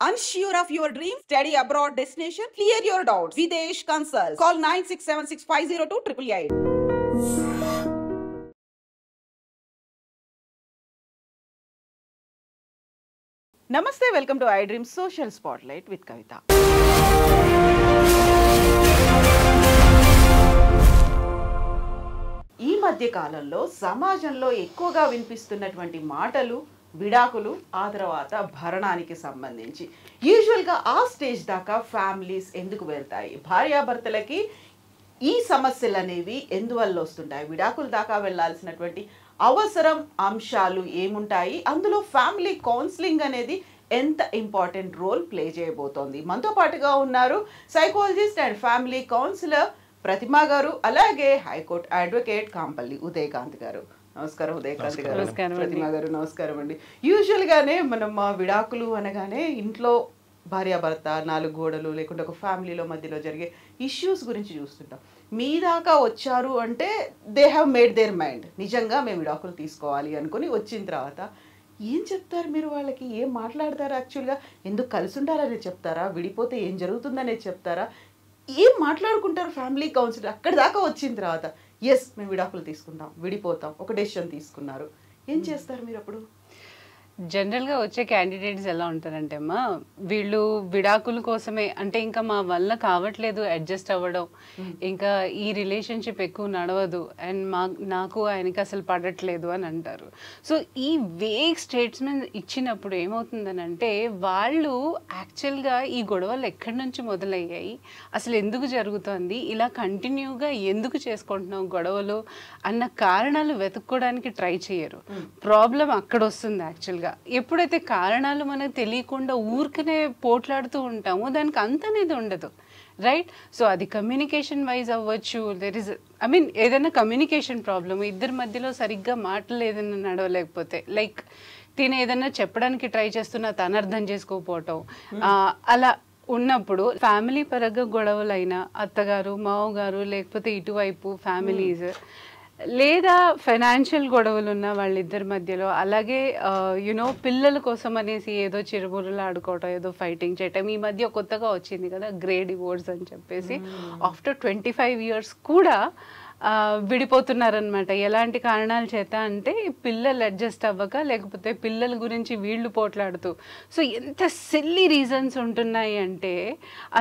Unsure of your dream? Study abroad destination? Clear your doubts. Videsh Consult. Call 9676502888. Namaste, welcome to iDream Social Spotlight with Kavita. ఈ మధ్య కాలంలో సమాజంలో ఎక్కువగా వినిపిస్తున్నటువంటి మాటలు విడాకులు, ఆ తర్వాత భరణానికి సంబంధించి యూజువల్గా ఆ స్టేజ్ దాకా ఫ్యామిలీస్ ఎందుకు వెళ్తాయి, భార్యాభర్తలకి ఈ సమస్యలు అనేవి ఎందువల్ల వస్తుంటాయి, విడాకుల దాకా వెళ్ళాల్సినటువంటి అవసరం అంశాలు ఏముంటాయి, అందులో ఫ్యామిలీ కౌన్సిలింగ్ అనేది ఎంత ఇంపార్టెంట్ రోల్ ప్లే చేయబోతోంది. మనతో పాటుగా ఉన్నారు సైకాలజిస్ట్ అండ్ ఫ్యామిలీ కౌన్సిలర్ ప్రతిమా గారు, అలాగే హైకోర్టు అడ్వకేట్ కాంపల్లి ఉదయకాంత్ గారు. నమస్కారం ఉదయకాంత్ గారు. ప్రతిమా గారు నమస్కారం అండి. యూజువల్గానే మనం విడాకులు అనగానే ఇంట్లో భార్యాభర్త, నాలుగు గోడలు, లేకుంటే ఒక ఫ్యామిలీలో మధ్యలో జరిగే ఇష్యూస్ గురించి చూస్తుంటాం. మీ దాకా వచ్చారు అంటే they have made their mind, నిజంగా మేము విడాకులు తీసుకోవాలి అనుకుని వచ్చిన తర్వాత ఏం చెప్తారు మీరు వాళ్ళకి? ఏం మాట్లాడతారు? యాక్చువల్గా ఎందుకు కలిసి ఉండాలనేది చెప్తారా, విడిపోతే ఏం జరుగుతుందనేది చెప్తారా, ఏం మాట్లాడుకుంటారు ఫ్యామిలీ కౌన్సిలర్? అక్కడి దాకా వచ్చిన తర్వాత ఎస్ మేము విడాకులు తీసుకుంటాం, విడిపోతాం, ఒక డెసిషన్ తీసుకున్నారు, ఏం చేస్తారు మీరు అప్పుడు? జనరల్గా వచ్చే క్యాండిడేట్స్ ఎలా ఉంటారంటే అమ్మా, వీళ్ళు విడాకుల కోసమే, అంటే ఇంకా మా వల్ల కావట్లేదు అడ్జస్ట్ అవ్వడం, ఇంకా ఈ రిలేషన్షిప్ ఎక్కువ నడవదు అండ్ నాకు ఆయనకి అసలు పడట్లేదు అని అంటారు. సో ఈ వేగ్ స్టేట్స్మెంట్ ఇచ్చినప్పుడు ఏమవుతుందని అంటే, వాళ్ళు యాక్చువల్గా ఈ గొడవలు ఎక్కడి నుంచి మొదలయ్యాయి, అసలు ఎందుకు జరుగుతుంది, ఇలా కంటిన్యూగా ఎందుకు చేసుకుంటున్నాం గొడవలు అన్న కారణాలు వెతుక్కోవడానికి ట్రై చేయరు. ప్రాబ్లం అక్కడ వస్తుంది. యాక్చువల్గా ఎప్పుడైతే కారణాలు మనకు తెలియకుండా ఊరికనే పోట్లాడుతూ ఉంటామో దానికి అంత అనేది ఉండదు, రైట్? సో అది కమ్యూనికేషన్ వైజ్ అవ్వచ్చు, ఏదైనా కమ్యూనికేషన్ ప్రాబ్లమ్, ఇద్దరి మధ్యలో సరిగ్గా మాటలు ఏదైనా నడవలేకపోతే, లైక్ తిని ఏదైనా చెప్పడానికి ట్రై చేస్తున్నా తను అర్థం చేసుకోకపోవటం, అలా ఉన్నప్పుడు ఫ్యామిలీ పరంగా గొడవలైనా అత్తగారు మావగారు, లేకపోతే ఇటువైపు ఫ్యామిలీస్, లేదా ఫైనాన్షియల్ గొడవలు ఉన్న వాళ్ళిద్దరి మధ్యలో, అలాగే యునో పిల్లల కోసం అనేసి ఏదో చిరుబుర్రలు ఆడుకోవటం, ఏదో ఫైటింగ్ చేయటం. ఈ మధ్య కొత్తగా వచ్చింది కదా గ్రే డివోర్స్ అని చెప్పేసి, ఆఫ్టర్ 25 years కూడా విడిపోతున్నారనమాట. ఎలాంటి కారణాల చేత అంటే పిల్లలు అడ్జస్ట్ అవ్వక, లేకపోతే పిల్లల గురించి వీళ్ళు పోట్లాడుతూ. సో ఎంత సిల్లీ రీజన్స్ ఉంటున్నాయి అంటే,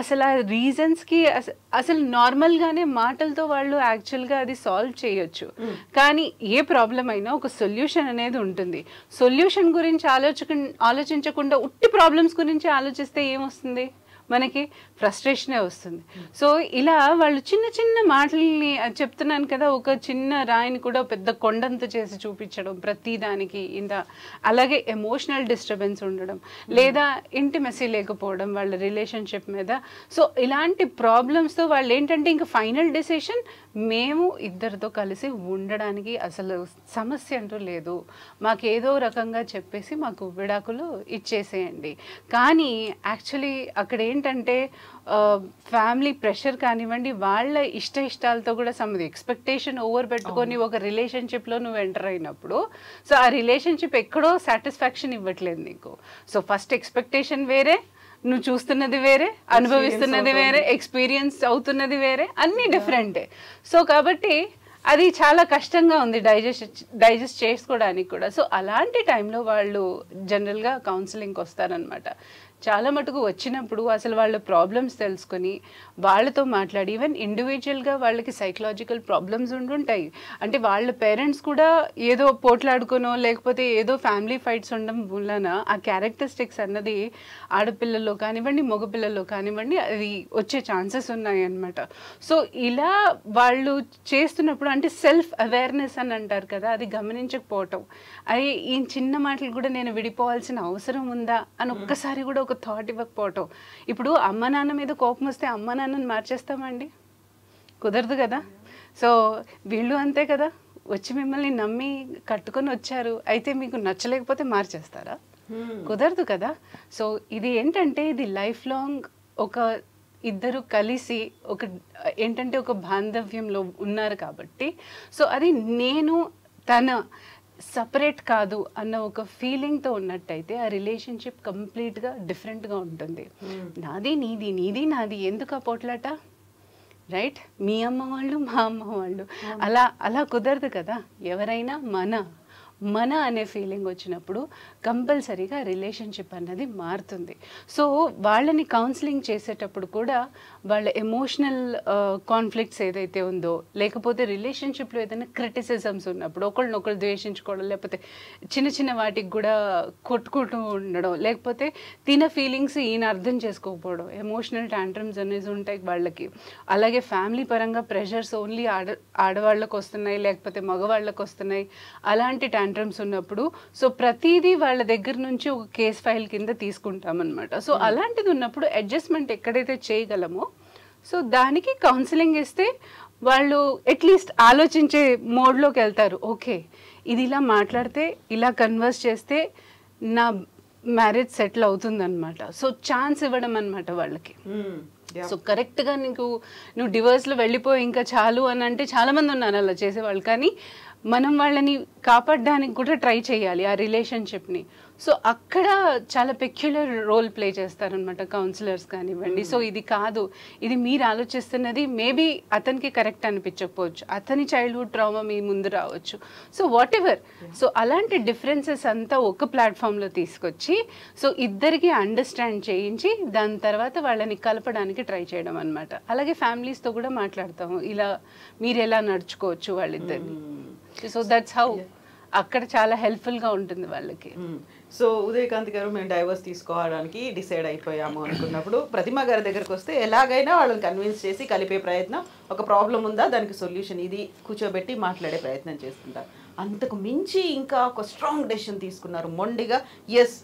అసలు ఆ రీజన్స్కి అసలు నార్మల్గానే మాటలతో వాళ్ళు యాక్చువల్గా అది సాల్వ్ చేయొచ్చు. కానీ ఏ ప్రాబ్లం అయినా ఒక సొల్యూషన్ అనేది ఉంటుంది. సొల్యూషన్ గురించి ఆలోచించకుండా ఉట్టి ప్రాబ్లమ్స్ గురించి ఆలోచిస్తే ఏమొస్తుంది? మనకి ఫ్రస్ట్రేషనే వస్తుంది. సో ఇలా వాళ్ళు చిన్న చిన్న మాటల్ని చెప్తున్నాను కదా, ఒక చిన్న రాయిని కూడా పెద్ద కొండంత చేసి చూపించడం ప్రతిదానికి, అలాగే ఎమోషనల్ డిస్టర్బెన్స్ ఉండడం, లేదా ఇంటిమెసీ లేకపోవడం వాళ్ళ రిలేషన్షిప్ మీద. సో ఇలాంటి ప్రాబ్లమ్స్తో వాళ్ళు ఏంటంటే ఇంకా ఫైనల్ డెసిషన్, మేము ఇద్దరితో కలిసి ఉండడానికి అసలు సమస్య అంటూ లేదు, మాకేదో రకంగా చెప్పేసి మాకు విడాకులు ఇచ్చేసేయండి. కానీ యాక్చువల్లీ అక్కడ ఏంటంటే ఫ్యామిలీ ప్రెషర్ కానివ్వండి, వాళ్ళ ఇష్టాలతో కూడా సమ్మది ఎక్స్పెక్టేషన్ ఓవర్ పెట్టుకొని ఒక రిలేషన్షిప్లో నువ్వు ఎంటర్ అయినప్పుడు, సో ఆ రిలేషన్షిప్ ఎక్కడో సాటిస్ఫాక్షన్ ఇవ్వట్లేదు నీకు. సో ఫస్ట్ ఎక్స్పెక్టేషన్ వేరే, నువ్వు చూస్తున్నది వేరే, అనుభవిస్తున్నది వేరే, ఎక్స్పీరియన్స్ అవుతున్నది వేరే, అన్నీ డిఫరెంటే. సో కాబట్టి అది చాలా కష్టంగా ఉంది డైజెస్ట్ చేసుకోవడానికి కూడా. సో అలాంటి టైంలో వాళ్ళు జనరల్గా కౌన్సిలింగ్కి వస్తారనమాట. చాలా మటుకు వచ్చినప్పుడు అసలు వాళ్ళ ప్రాబ్లమ్స్ తెలుసుకొని వాళ్ళతో మాట్లాడి, ఈవెన్ ఇండివిజువల్గా వాళ్ళకి సైకలాజికల్ ప్రాబ్లమ్స్ ఉండుంటాయి. అంటే వాళ్ళ పేరెంట్స్ కూడా ఏదో పోట్లాడుకునో, లేకపోతే ఏదో ఫ్యామిలీ ఫైట్స్ ఉండడం వలన ఆ క్యారెక్టరిస్టిక్స్ అన్నది ఆడపిల్లల్లో కానివ్వండి, మగపిల్లల్లో కానివ్వండి అది వచ్చే ఛాన్సెస్ ఉన్నాయి అన్నమాట. సో ఇలా వాళ్ళు చేస్తున్నప్పుడు అంటే సెల్ఫ్ అవేర్నెస్ అని అంటారు కదా, అది గమనించకపోవటం, అది ఈ చిన్న మాటలు కూడా నేను విడిపోవాల్సిన అవసరం ఉందా అని ఒక్కసారి కూడా ఒక థాట్ ఇవ్వకపోవటం. ఇప్పుడు అమ్మ నాన్న మీద కోపం వస్తే అమ్మ నాన్నని మార్చేస్తామండి? కుదరదు కదా. సో వీళ్ళు అంతే కదా, వచ్చి మిమ్మల్ని నమ్మి కట్టుకొని వచ్చారు, అయితే మీకు నచ్చలేకపోతే మార్చేస్తారా? కుదరదు కదా. సో ఇది ఏంటంటే ఇది లైఫ్ లాంగ్ ఒక ఇద్దరు కలిసి ఒక ఏంటంటే ఒక బాంధవ్యంలో ఉన్నారు కాబట్టి, సో అది నేను సపరేట్ కాదు అన్న ఒక ఫీలింగ్తో ఉన్నట్టయితే ఆ రిలేషన్షిప్ కంప్లీట్గా డిఫరెంట్గా ఉంటుంది. నాది నీది, నీది నాది, ఎందుకు ఆ పోట్లాట, రైట్? మీ అమ్మ వాళ్ళు, మా అమ్మ వాళ్ళు, అలా అలా కుదరదు కదా. ఎవరైనా మన అనే ఫీలింగ్ వచ్చినప్పుడు కంపల్సరీగా రిలేషన్షిప్ అన్నది మారుతుంది. సో వాళ్ళని కౌన్సిలింగ్ చేసేటప్పుడు కూడా వాళ్ళ ఎమోషనల్ కాన్ఫ్లిక్ట్స్ ఏదైతే ఉందో, లేకపోతే రిలేషన్షిప్లో ఏదైనా క్రిటిసిజమ్స్ ఉన్నప్పుడు ఒకళ్ళనొకళ్ళు ద్వేషించుకోవడం, లేకపోతే చిన్న చిన్న వాటికి కూడా కొట్టుకుంటూ ఉండడం, లేకపోతే తిన ఫీలింగ్స్ ఈయన అర్థం చేసుకోకపోవడం, ఎమోషనల్ టాంట్రమ్స్ అనేవి ఉంటాయి వాళ్ళకి. అలాగే ఫ్యామిలీ పరంగా ప్రెషర్స్ ఓన్లీ ఆడవాళ్ళకు వస్తున్నాయి, లేకపోతే మగవాళ్ళకు వస్తున్నాయి, అలాంటి టాంట్రమ్స్ ఉన్నప్పుడు సో ప్రతిదీ వాళ్ళ దగ్గర నుంచి ఒక కేస్ ఫైల్ కింద తీసుకుంటామన్నమాట. సో అలాంటిది ఉన్నప్పుడు అడ్జస్ట్మెంట్ ఎక్కడైతే చేయగలమో సో దానికి కౌన్సిలింగ్ ఇస్తే వాళ్ళు అట్లీస్ట్ ఆలోచించే మోడ్లోకి వెళ్తారు. ఓకే, ఇది ఇలా మాట్లాడితే, ఇలా కన్వర్స్ చేస్తే నా మ్యారేజ్ సెటిల్ అవుతుందన్నమాట. సో ఛాన్స్ ఇవ్వడం అనమాట వాళ్ళకి. సో కరెక్ట్గా నువ్వు డివోర్స్లో వెళ్ళిపోయి ఇంకా చాలు అని అంటే చాలామంది ఉన్నారు అలా చేసేవాళ్ళు. కానీ మనం వాళ్ళని కాపాడడానికి కూడా ట్రై చేయాలి ఆ రిలేషన్షిప్ని. సో అక్కడ చాలా పెక్యులర్ రోల్ ప్లే చేస్తారనమాట కౌన్సిలర్స్ కానివ్వండి. సో ఇది కాదు, ఇది మీరు ఆలోచిస్తున్నది మేబీ అతనికి కరెక్ట్ అనిపించకపోవచ్చు, అతని చైల్డ్హుడ్ ట్రామా మీ ముందు రావచ్చు. సో వాట్ ఎవర్, సో అలాంటి డిఫరెన్సెస్ అంతా ఒక ప్లాట్ఫామ్లో తీసుకొచ్చి సో ఇద్దరికి అండర్స్టాండ్ చేయించి దాని తర్వాత వాళ్ళని కలపడానికి ట్రై చేయడం అనమాట. అలాగే ఫ్యామిలీస్తో కూడా మాట్లాడతాము, ఇలా మీరు ఎలా నడుచుకోవచ్చు వాళ్ళిద్దరిని. సో దట్స్ హౌ అక్కడ చాలా హెల్ప్ఫుల్గా ఉంటుంది వాళ్ళకి. సో ఉదయకాంత్ గారు, మేము డైవర్స్ తీసుకోవడానికి డిసైడ్ అయిపోయాము అనుకున్నప్పుడు ప్రతిమ గారి దగ్గరకు వస్తే ఎలాగైనా వాళ్ళని కన్విన్స్ చేసి కలిపే ప్రయత్నం, ఒక ప్రాబ్లం ఉందా దానికి సొల్యూషన్ ఇది కూర్చోబెట్టి మాట్లాడే ప్రయత్నం చేస్తుంటారు. అంతకు మించి ఇంకా ఒక స్ట్రాంగ్ డెసిషన్ తీసుకున్నారు మొండిగా, as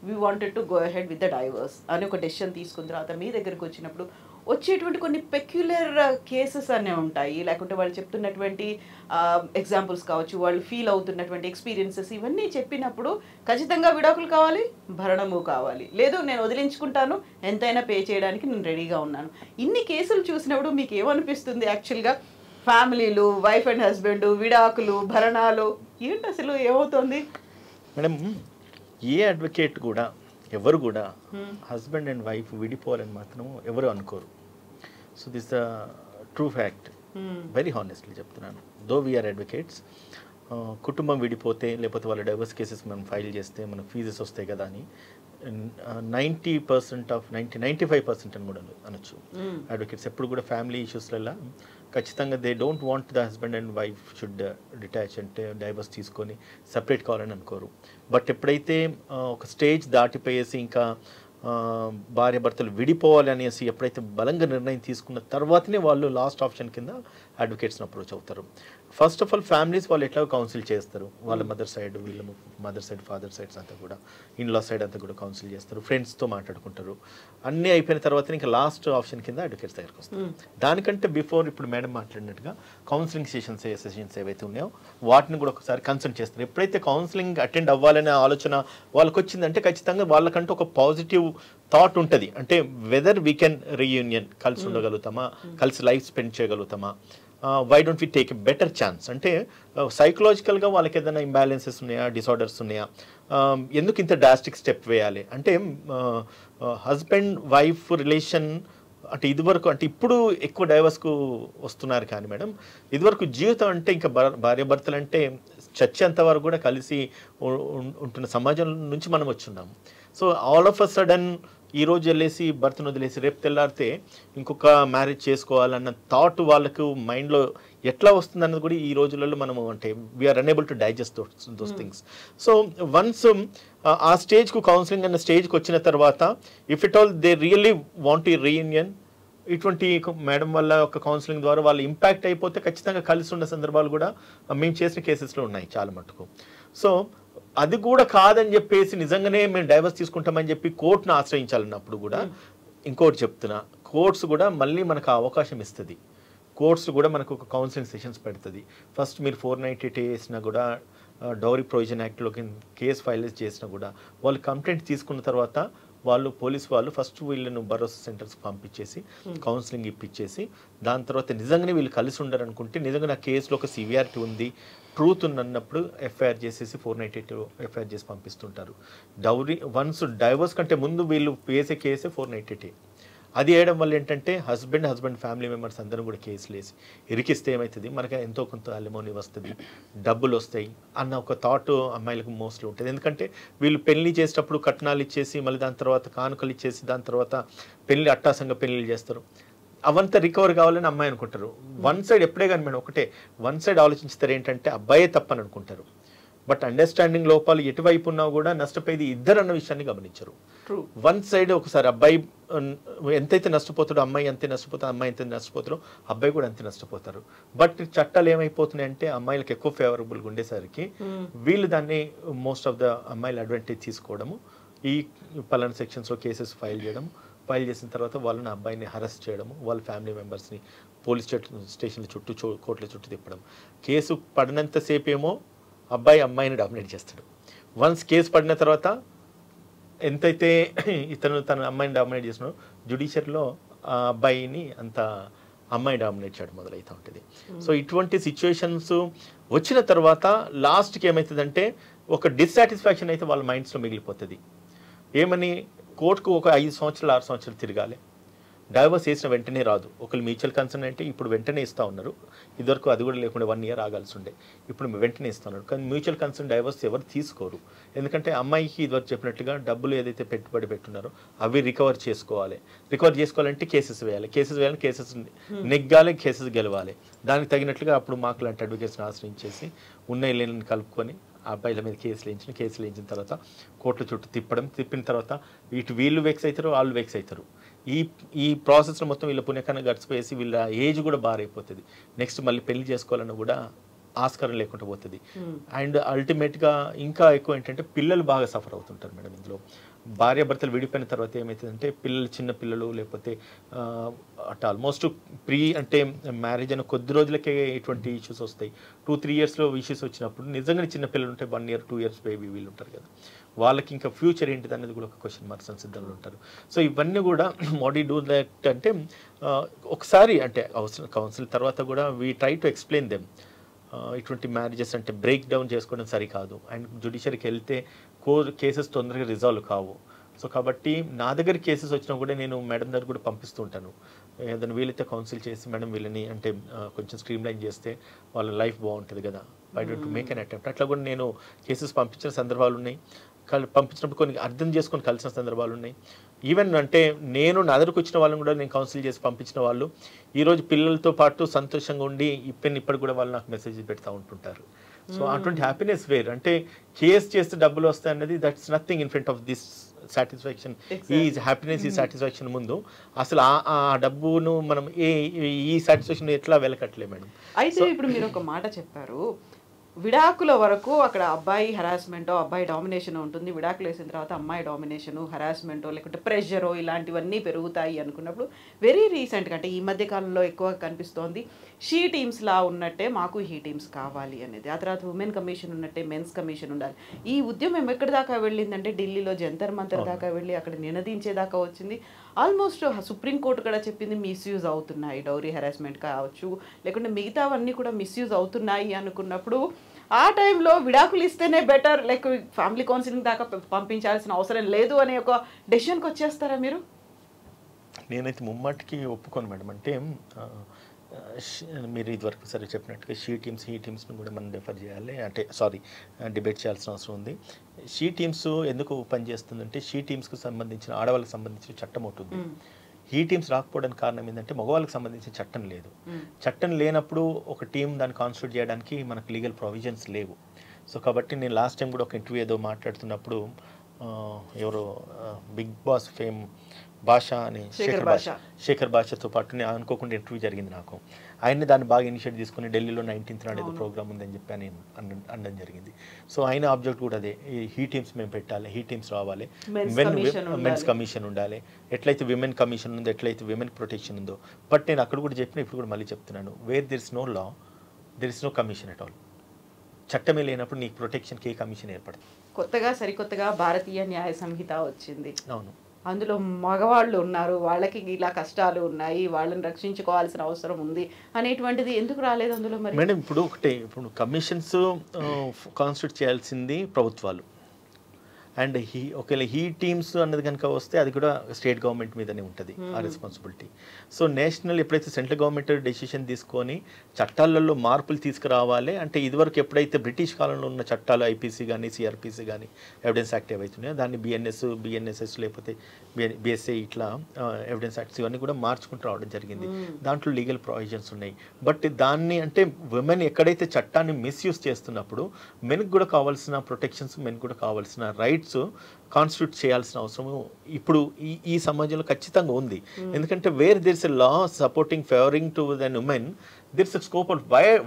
we wanted to go ahead with the divorce అని ఒక డెసిషన్ తీసుకున్న తర్వాత మీ దగ్గరకు వచ్చినప్పుడు వచ్చేటువంటి కొన్ని పెక్యులర్ కేసెస్ అనే ఉంటాయి, లేకుంటే వాళ్ళు చెప్తున్నటువంటి ఎగ్జాంపుల్స్ కావచ్చు, వాళ్ళు ఫీల్ అవుతున్నటువంటి ఎక్స్పీరియన్సెస్, ఇవన్నీ చెప్పినప్పుడు ఖచ్చితంగా విడాకులు కావాలి, భరణము కావాలి, లేదు నేను వదిలించుకుంటాను, ఎంతైనా పే చేయడానికి నేను రెడీగా ఉన్నాను. ఇన్ని కేసులు చూసినప్పుడు మీకు ఏమనిపిస్తుంది యాక్చువల్గా? ఫ్యామిలీలు, వైఫ్ అండ్ హస్బెండ్, విడాకులు, భరణాలు, ఏంటి అసలు ఏమవుతుంది మేడం? ఏ అడ్వకేట్ కూడా ఎవరు కూడా హస్బెండ్ అండ్ వైఫ్ విడిపోవాలని మాత్రం ఎవరు అనుకోరు. So this the true fact, very honestly చెప్తున్నాను. దో వీఆర్ అడ్వకేట్స్, కుటుంబం విడిపోతే లేకపోతే వాళ్ళ డైవర్స్ కేసెస్ మనం ఫైల్ చేస్తే మనకు ఫీజెస్ వస్తాయి కదా అని 90% ఆఫ్ 95% అని కూడా అనొచ్చు. అడ్వకేట్స్ ఎప్పుడు కూడా ఫ్యామిలీ ఇష్యూస్లలో ఖచ్చితంగా they don't want the husband and wife should detach, అంటే డైవర్స్ తీసుకొని సపరేట్ కావాలని అనుకోరు. బట్ ఎప్పుడైతే ఒక స్టేజ్ దాటిపోయేసి ఇంకా భార్య భర్తలు విడిపోవాలి అనేసి ఎప్పుడైతే బలంగా నిర్ణయం తీసుకున్న తర్వాతనే వాళ్ళు లాస్ట్ ఆప్షన్ కింద అడ్వకేట్స్ని అప్రోచ్ అవుతారు. ఫస్ట్ ఆఫ్ ఆల్ ఫ్యామిలీస్ వాళ్ళు ఎట్లా కౌన్సిల్ చేస్తారు, వాళ్ళ మదర్ సైడ్, వీళ్ళ మదర్ సైడ్, ఫాదర్ సైడ్స్ అంతా కూడా, ఇన్లా సైడ్ అంతా కూడా కౌన్సిల్ చేస్తారు, ఫ్రెండ్స్తో మాట్లాడుకుంటారు. అన్నీ అయిపోయిన తర్వాత ఇంకా లాస్ట్ ఆప్షన్ కింద అడ్వకేట్స్ దగ్గరికి వస్తారు. దానికంటే బిఫోర్ ఇప్పుడు మేడం మాట్లాడినట్టుగా కౌన్సిలింగ్ సెషన్స్ ఏవైతే ఉన్నాయో వాటిని కూడా ఒకసారి కన్సల్ట్ చేస్తారు. ఎప్పుడైతే కౌన్సిలింగ్ అటెండ్ అవ్వాలనే ఆలోచన వాళ్ళకి వచ్చిందంటే ఖచ్చితంగా వాళ్ళకంటూ ఒక పాజిటివ్ థాట్ ఉంటుంది. అంటే వెదర్ వీ కెన్ రీయూనియన్, కలిసి ఉండగలుగుతామా, కలిసి లైఫ్ స్పెండ్ చేయగలుగుతామా, why don't we take a better chance, అంటే సైకలాజికల్గా వాళ్ళకి ఏదైనా ఇంబ్యాలెన్సెస్ ఉన్నాయా, డిసార్డర్స్ ఉన్నాయా, ఎందుకు ఇంత డ్రాస్టిక్ స్టెప్ వేయాలి అంటే హస్బెండ్ వైఫ్ రిలేషన్ అంటే ఇదివరకు, అంటే ఇప్పుడు ఎక్కువ డైవర్స్కు వస్తున్నారు కానీ మేడం ఇదివరకు జీవితం అంటే ఇంకా భార్యాభర్తలు అంటే చచ్చేంత వరకు కూడా కలిసి ఉంటున్న సమాజం నుంచి మనం వచ్చున్నాము. So all of a sudden ఈరోజు వెళ్ళేసి భర్తను వదిలేసి రేపు తెల్లారితే ఇంకొక మ్యారేజ్ చేసుకోవాలన్న థాట్ వాళ్ళకు మైండ్లో ఎట్లా వస్తుంది అన్నది కూడా ఈ రోజులలో మనము అంటే we are unable to digest those things. So once ఆ స్టేజ్కు కౌన్సిలింగ్ అన్న స్టేజ్కి వచ్చిన తర్వాత if it all they really want ఈ రీయూనియన్, ఇటువంటి మేడం వల్ల ఒక కౌన్సిలింగ్ ద్వారా వాళ్ళు ఇంపాక్ట్ అయిపోతే ఖచ్చితంగా కలిసి ఉన్న సందర్భాలు కూడా మేము చేసిన కేసెస్లో ఉన్నాయి చాలా మటుకు. సో అది కూడా కాదని చెప్పేసి నిజంగానే మేము డైవర్స్ తీసుకుంటామని చెప్పి కోర్టును ఆశ్రయించాలన్నప్పుడు కూడా ఇంకోటి చెప్తున్నా, కోర్ట్స్ కూడా మళ్ళీ మనకు అవకాశం ఇస్తుంది. కోర్ట్స్ కూడా మనకు ఒక కౌన్సిలింగ్ సెషన్స్ పెడుతుంది. ఫస్ట్ మీరు 498 వేసినా కూడా, డౌరీ ప్రొవిజన్ యాక్ట్లోకి కేసు ఫైల్ చేసినా కూడా వాళ్ళు కంప్లైంట్ తీసుకున్న తర్వాత వాళ్ళు పోలీస్ వాళ్ళు ఫస్ట్ వీళ్ళను భరోసా సెంటర్స్కి పంపించేసి కౌన్సిలింగ్ ఇప్పించేసి దాని తర్వాత నిజంగానే వీళ్ళు కలిసి ఉండరు అనుకుంటే నిజంగా నా కేసులో ఒక సివియారిటీ ఉంది ట్రూత్ ఉన్నప్పుడు ఎఫ్ఐఆర్ చేసేసి 492 ఎఫ్ఐఆర్ చేసి పంపిస్తుంటారు. వన్స్ డైవర్స్ కంటే ముందు వీళ్ళు వేసే కేసే 492. అది వేయడం వల్ల ఏంటంటే హస్బెండ్ ఫ్యామిలీ మెంబర్స్ అందరూ కూడా కేసులు వేసి ఇరికిస్తే ఏమవుతుంది, మనకి ఎంతో కొంత అలిమోని వస్తుంది, డబ్బులు వస్తాయి అన్న ఒక థాట్ అమ్మాయిలకు మోస్ట్లీ ఉంటుంది. ఎందుకంటే వీళ్ళు పెళ్లి చేసేటప్పుడు కట్నాలు ఇచ్చేసి మళ్ళీ దాని తర్వాత కానుకలు ఇచ్చేసి దాని తర్వాత పెళ్లి అట్టాసంగా పెళ్లిళ్ళు చేస్తారు. అవంతా రికవర్ కావాలని అమ్మాయి అనుకుంటారు. వన్ సైడ్ ఎప్పుడే కానీ మేడం ఒకటే వన్ సైడ్ ఆలోచించుతారు ఏంటంటే అబ్బాయే తప్పని అనుకుంటారు. బట్ అండర్స్టాండింగ్ లోపాలు ఎటువైపు ఉన్నా కూడా నష్టపోయేది ఇద్దరు అన్న విషయాన్ని గమనించరు. వన్ సైడ్ ఒకసారి అబ్బాయి ఎంతైతే నష్టపోతాడో అమ్మాయి అంతే నష్టపోతాడు, అమ్మాయి ఎంత నష్టపోతారో అబ్బాయి కూడా అంతే నష్టపోతారు. బట్ చట్టాలు ఏమైపోతున్నాయి అంటే అమ్మాయిలకు ఎక్కువ ఫేవరబుల్గా ఉండేసరికి వీళ్ళు దాన్ని మోస్ట్ ఆఫ్ ద అమ్మాయిలు అడ్వాంటేజ్ తీసుకోవడము, ఈ పలానా సెక్షన్స్లో కేసెస్ ఫైల్ చేసిన తర్వాత వాళ్ళని అబ్బాయిని హరెస్ట్ చేయడము, వాళ్ళ ఫ్యామిలీ మెంబర్స్ని పోలీస్ స్టేషన్ల చుట్టూ కోర్టుల చుట్టూ తిప్పడం. కేసు పడినంతసేపు ఏమో అబ్బాయి అమ్మాయిని డామినేట్ చేస్తాడు. వన్స్ కేసు పడిన తర్వాత ఎంతైతే తన అమ్మాయిని డామినేట్ చేసినాడో జ్యుడిషియరీలో ఆ అబ్బాయిని అంత అమ్మాయి డామినేట్ చేయడం మొదలవుతూ ఉంటుంది. సో ఇటువంటి సిచ్యువేషన్స్ వచ్చిన తర్వాత లాస్ట్కి ఏమవుతుందంటే ఒక డిస్సాటిస్ఫాక్షన్ అయితే వాళ్ళ మైండ్స్లో మిగిలిపోతుంది. ఏమని కోర్టుకు ఒక 5 సంవత్సరాలు 6 సంవత్సరాలు తిరగాలి, డైవర్స్ చేసిన వెంటనే రాదు. ఒకళ్ళు మ్యూచువల్ కన్సర్న్ అంటే ఇప్పుడు వెంటనే ఇస్తూ ఉన్నారు, ఇదివరకు అది కూడా లేకుండా 1 year ఆగాల్సి ఉండే, ఇప్పుడు వెంటనే ఇస్తూ ఉన్నారు. కానీ మ్యూచువల్ కన్సర్న్ డైవర్స్ ఎవరు తీసుకోరు. ఎందుకంటే అమ్మాయికి ఇదివరకు చెప్పినట్టుగా డబ్బులు ఏదైతే పెట్టుబడి పెట్టున్నారో అవి రికవర్ చేసుకోవాలంటే కేసెస్ వేయాలి, కేసెస్ నెగ్గాలి, కేసెస్ గెలవాలి. దానికి తగినట్లుగా అప్పుడు మాకు లాంటి అడ్వకేట్స్ని ఆశ్రయించేసి ఉన్న లేని కలుపుకొని అబ్బాయిల మీద కేసులు వేయించిన తర్వాత కోర్టుల చుట్టూ తిప్పిన తర్వాత ఇటు వీళ్ళు వెక్స్ అవుతారు, వాళ్ళు వెక్స్ అవుతారు. ఈ ప్రాసెస్లో మొత్తం వీళ్ళ పుణ్యకన్నా గడిచిపోయేసి వీళ్ళ ఏజ్ కూడా బారైపోతుంది. నెక్స్ట్ మళ్ళీ పెళ్లి చేసుకోవాలన్నా కూడా ఆస్కారం లేకుండా పోతుంది. అండ్ అల్టిమేట్గా ఇంకా ఎక్కువ ఏంటంటే పిల్లలు బాగా సఫర్ అవుతుంటారు మేడం. ఇందులో భార్యాభర్తలు విడిపోయిన తర్వాత ఏమవుతుందంటే చిన్న పిల్లలు లేకపోతే ఆల్మోస్ట్ అంటే మ్యారేజ్ అయిన కొద్ది రోజులకే ఇటువంటి ఇష్యూస్ వస్తాయి. 2-3 yearsలో ఇష్యూస్ వచ్చినప్పుడు నిజంగా చిన్న పిల్లలు ఉంటే 1 year 2 years బేబీ వీళ్ళు ఉంటారు కదా, వాళ్ళకి ఇంకా ఫ్యూచర్ ఏంటిది అనేది కూడా ఒక క్వశ్చన్ మార్క్స్ అని సిద్ధంగా ఉంటారు. సో ఇవన్నీ కూడా వాట్ యూ డూ దట్ అంటే ఒకసారి అంటే కౌన్సిల్ తర్వాత కూడా we try to explain them ఇటువంటి మ్యారేజెస్ అంటే బ్రేక్ డౌన్ చేసుకోవడం సరికాదు. అండ్ జ్యుడిషియరీకి వెళ్తే కేసెస్ తొందరగా రిజాల్వ్ కావు. సో కాబట్టి నా దగ్గర కేసెస్ వచ్చినా కూడా నేను మేడం దగ్గర కూడా పంపిస్తూ ఉంటాను. ఏదైనా వీలైతే కౌన్సిల్ చేసి మేడం వీళ్ళని అంటే కొంచెం స్ట్రీమ్లైన్ చేస్తే వాళ్ళ లైఫ్ బాగుంటుంది కదా, I don't make an attempt. అట్లా కూడా నేను కేసెస్ పంపించిన సందర్భాలు ఉన్నాయి, పంపించినప్పుడు కొన్ని అర్థం చేసుకొని కలిసిన సందర్భాలు ఉన్నాయి. ఈవెన్ అంటే నేను నా దగ్గరకు వచ్చిన వాళ్ళని కూడా నేను కౌన్సిల్ చేసి పంపించిన వాళ్ళు ఈరోజు పిల్లలతో పాటు సంతోషంగా ఉండి ఇప్పటికి కూడా వాళ్ళు నాకు మెసేజ్ పెడతా ఉంటుంటారు. సో అటువంటి హ్యాపీనెస్ వేర్. అంటే కేసు చేస్తే డబ్బులు వస్తాయి అన్నది that's nothing in front of this satisfaction. ఈ హ్యాపీనెస్ ఈ సాటిస్ఫాక్షన్ ముందు అసలు ఆ డబ్బును మనం ఈ సాటిస్ఫాక్షన్ ఎట్లా వెలకట్లే మేడం. అయితే ఇప్పుడు మీరు ఒక మాట చెప్పారు, విడాకుల వరకు అక్కడ అబ్బాయి హెరాస్మెంటో అబ్బాయి డామినేషన్ ఉంటుంది, విడాకులు వేసిన తర్వాత అమ్మాయి డామినేషను హెరాస్మెంటో లేకుంటే ప్రెషరో ఇలాంటివన్నీ పెరుగుతాయి అనుకున్నప్పుడు వెరీ రీసెంట్గా అంటే ఈ మధ్య కాలంలో ఎక్కువగా కనిపిస్తోంది షీ టీమ్స్లా ఉన్నట్టే మాకు హీ టీమ్స్ కావాలి అనేది. ఆ తర్వాత ఉమెన్ కమిషన్ ఉన్నట్టే మెన్స్ కమిషన్ ఉండాలి. ఈ ఉద్యమం ఎక్కడి దాకా వెళ్ళిందంటే ఢిల్లీలో జంతర్ మంతర్ దాకా వెళ్ళి అక్కడ నినదించేదాకా వచ్చింది. ఆల్మోస్ట్ సుప్రీంకోర్టు కూడా చెప్పింది మిస్యూజ్ అవుతున్నాయి, డౌరీ హెరాస్మెంట్ కావచ్చు లేకుంటే మిగతావన్నీ కూడా మిస్యూజ్ అవుతున్నాయి అనుకున్నప్పుడు ఆ టైంలో విడాకులు ఇస్తేనే బెటర్, లైక్ ఫ్యామిలీ కౌన్సిలింగ్ దాకా పంపించాల్సిన అవసరం లేదు అనే ఒక డెసిషన్కి వచ్చేస్తారా మీరు? నేనైతే ముమ్మాటికి ఒప్పుకోను మేడం. అంటే మీరు ఇదివరకు సరే చెప్పినట్టుగా షీ టీమ్స్ని కూడా మనం రెఫర్ చేయాలి, అంటే డిబేట్ చేయాల్సిన అవసరం ఉంది. షీ టీమ్స్ ఎందుకు పనిచేస్తుందంటే షీ టీమ్స్కి సంబంధించిన ఆడవాళ్ళకి సంబంధించిన చట్టం ఉంటుంది. ఈ టీమ్స్ రాకపోవడానికి కారణం ఏంటంటే మగవాళ్ళకి సంబంధించిన చట్టం లేదు. చట్టం లేనప్పుడు ఒక టీం దాన్ని కాన్స్టిట్యూట్ చేయడానికి మనకు లీగల్ ప్రొవిజన్స్ లేవు. సో కాబట్టి నేను లాస్ట్ టైం కూడా ఒక ఇంటర్వ్యూ ఏదో మాట్లాడుతున్నప్పుడు ఎవరో బిగ్ బాస్ ఫేమ్ భాష అని శేఖర్ భాషతో పాటు నేను అనుకోకుండా ఇంటర్వ్యూ జరిగింది నాకు. ఆయన్ని దాన్ని బాగా ఇనిషియేట్ తీసుకుని ఢిల్లీలో 19th నాడు ఏదో ప్రోగ్రామ్ ఉందని చెప్పి అని అనడం జరిగింది. సో ఆయన ఆబ్జెక్ట్ కూడా అదే, హీ టీమ్స్ మేము పెట్టాలి, హీ టీమ్స్ రావాలి, మెన్స్ కమిషన్ ఉండాలి. ఎట్లయితే విమెన్ కమిషన్ ఉందో, ఎట్లయితే విమెన్ ప్రొటెక్షన్ ఉందో. బట్ నేను అక్కడ కూడా చెప్పిన, ఇప్పుడు కూడా మళ్ళీ చెప్తున్నాను, where there is no law there is no commission at all. చట్టమే లేనప్పుడు నీకు ప్రొటెక్షన్కి ఏ కమిషన్ ఏర్పడుతుంది? సరికొత్తగా భారతీయ న్యాయ సంహిత వచ్చింది. అవును. అందులో మగవాళ్ళు ఉన్నారు, వాళ్ళకి ఇలా కష్టాలు ఉన్నాయి, వాళ్ళని రక్షించుకోవాల్సిన అవసరం ఉంది అనేటువంటిది ఎందుకు రాలేదు అందులో మరి? మేడం ఇప్పుడు ఒకటే, ఇప్పుడు కమిషన్స్ కాన్స్టిట్యూట్ చేయాల్సింది ప్రభుత్వాలు, అండ్ ఒకవేళ టీమ్స్ అన్నది కనుక వస్తే అది కూడా స్టేట్ గవర్నమెంట్ మీదనే ఉంటుంది ఆ రెస్పాన్సిబిలిటీ. సో నేషనల్ ఎప్పుడైతే సెంట్రల్ గవర్నమెంట్ డెసిషన్ తీసుకొని చట్టాలలో మార్పులు తీసుకురావాలి అంటే, ఇదివరకు ఎప్పుడైతే బ్రిటిష్ కాలంలో ఉన్న చట్టాలు ఐపీసీ కానీ సిఆర్పిసి కానీ ఎవిడెన్స్ యాక్ట్ ఏవైతున్నాయో దాన్ని బిఎన్ఎస్ఎస్ లేకపోతే బిఎస్ఏ ఇట్లా ఎవిడెన్స్ యాక్ట్స్ ఇవన్నీ కూడా మార్చుకుంటూ రావడం జరిగింది. దాంట్లో లీగల్ ప్రొవిజన్స్ ఉన్నాయి. బట్ దాన్ని అంటే విమెన్ ఎక్కడైతే చట్టాన్ని మిస్యూజ్ చేస్తున్నప్పుడు మెన్కి కూడా కావాల్సిన ప్రొటెక్షన్స్, మెన్కి కూడా కావాల్సిన రైట్స్ కాన్స్టిట్యూట్ చేయాల్సిన అవసరం ఇప్పుడు ఈ సమాజంలో ఖచ్చితంగా ఉంది. ఎందుకంటే where there is a law supporting favouring to then women, there is scope of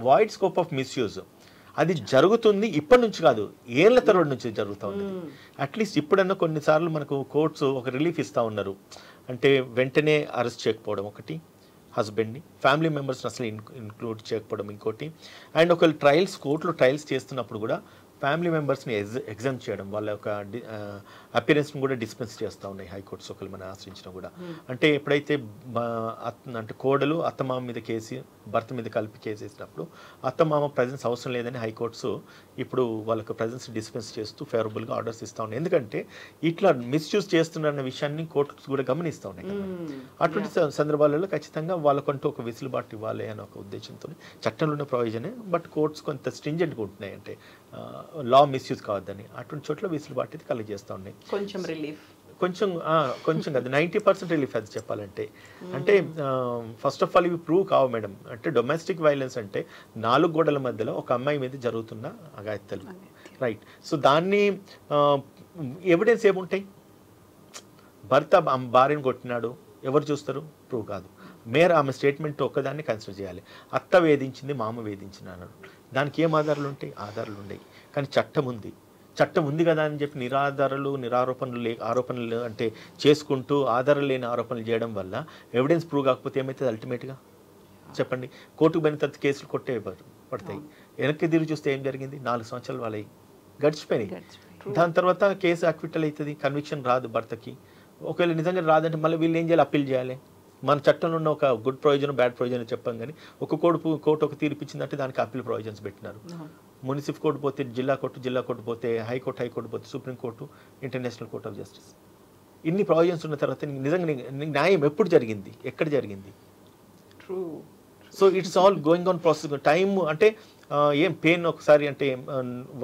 wide scope of misuse. అది జరుగుతుంది, ఇప్పటి నుంచి కాదు, ఏళ్ల తరబడి నుంచి జరుగుతూ ఉంది. అట్లీస్ట్ ఇప్పుడన్నా కొన్నిసార్లు మనకు కోర్ట్స్ ఒక రిలీఫ్ ఇస్తూ ఉన్నారు. అంటే వెంటనే అరెస్ట్ చేయకపోవడం ఒకటి, హస్బెండ్ని, ఫ్యామిలీ మెంబర్స్ని అసలు ఇంక్లూడ్ చేయకపోవడం ఇంకోటి, అండ్ ఒకవేళ కోర్టులో ట్రయల్స్ చేస్తున్నప్పుడు కూడా ఫ్యామిలీ మెంబర్స్ని ఎగ్జామ్ చేయడం, వాళ్ళ యొక్క అపిరెన్స్ని కూడా డిస్పెన్స్ చేస్తూ ఉన్నాయి హైకోర్ట్స్ ఒకళ్ళు మనం ఆశ్రయించినా కూడా. అంటే ఎప్పుడైతే అంటే కోడలు అత్తమామ మీద కేసు, భర్త మీద కలిపి కేసు వేసినప్పుడు అత్తమామ ప్రజెన్స్ అవసరం లేదని హైకోర్ట్స్ ఇప్పుడు వాళ్ళకు ప్రజెన్స్ డిస్పెన్స్ చేస్తూ ఫేవరబుల్గా ఆర్డర్స్ ఇస్తూ ఉన్నాయి. ఎందుకంటే ఇట్లా మిస్యూజ్ చేస్తున్నారన్న విషయాన్ని కోర్ట్స్ కూడా గమనిస్తూ ఉన్నాయి కదా. అటువంటి సందర్భాలలో ఖచ్చితంగా వాళ్ళకంటూ ఒక వెసులుబాటు ఇవ్వాలి అనే ఒక ఉద్దేశంతో చట్టంలో ఉన్న ప్రొవిజనే, బట్ కోర్ట్స్ కొంత స్ట్రింజెంట్గా ఉంటున్నాయి. అంటే లా మిస్యూజ్ కావద్దని అటువంటి చోట్ల వెసులుబాటు అయితే కలిగజేస్తూ ఉన్నాయి. కొంచెం రిలీఫ్, కొంచెం కాదు 90% రిలీఫ్ అది చెప్పాలంటే. అంటే ఫస్ట్ ఆఫ్ ఆల్ ఇవి ప్రూవ్ కావు మేడం. అంటే డొమెస్టిక్ వైలెన్స్ అంటే 4 గోడల మధ్యలో ఒక అమ్మాయి మీద జరుగుతున్న అఘాయిత్యాలు, రైట్. సో దాన్ని ఎవిడెన్స్ ఏముంటాయి? భర్త భార్యను కొట్టినాడు, ఎవరు చూస్తారు? ప్రూవ్ కాదు. ఆమె స్టేట్మెంట్ ఒక్కదాన్ని కన్సిడర్ చేయాలి. అత్త వేధించింది, మామ వేధించింది అన్నాడు. దానికి ఏం ఆధారాలు ఉంటాయి? ఆధారాలు ఉన్నాయి. కానీ చట్టం ఉంది కదా అని చెప్పి ఆరోపణలు అంటే చేసుకుంటూ ఆధారాలు లేని ఆరోపణలు చేయడం వల్ల ఎవిడెన్స్ ప్రూవ్ కాకపోతే ఏమవుతుంది అల్టిమేట్గా? చెప్పండి. కోర్టుకు పోయిన తర్వాత కేసులు పడతాయి. వెనక్కి తిరిగి చూస్తే ఏం జరిగింది? 4 సంవత్సరాలు వాళ్ళవి గడిచిపోయినాయి. దాని తర్వాత కేసు అక్విటల్ అవుతుంది, కన్విక్షన్ రాదు భర్తకి. ఒకవేళ నిజంగా రాదంటే మళ్ళీ వీళ్ళు ఏం చేయాలి? అప్పీల్ చేయాలి. మన చట్టంలో ఉన్న ఒక గుడ్ ప్రొవిజన్, బ్యాడ్ ప్రొవిజన్ చెప్పాం. కానీ ఒక కోర్టు ఒక తీర్పు ఇచ్చిందంటే దానికి అప్పీల్ ప్రొవిజన్స్ పెట్టినారు. మున్సిపల్ కోర్టు పోతే జిల్లా కోర్టు పోతే హైకోర్టు పోతే supreme court, international court of justice. ఇన్ని ప్రొవిజన్స్ ఉన్న తర్వాత నిజంగా న్యాయం ఎప్పుడు జరిగింది, ఎక్కడ జరిగింది? So it's all going on process. Time అంటే ఏం పెయిన్ ఒకసారి అంటే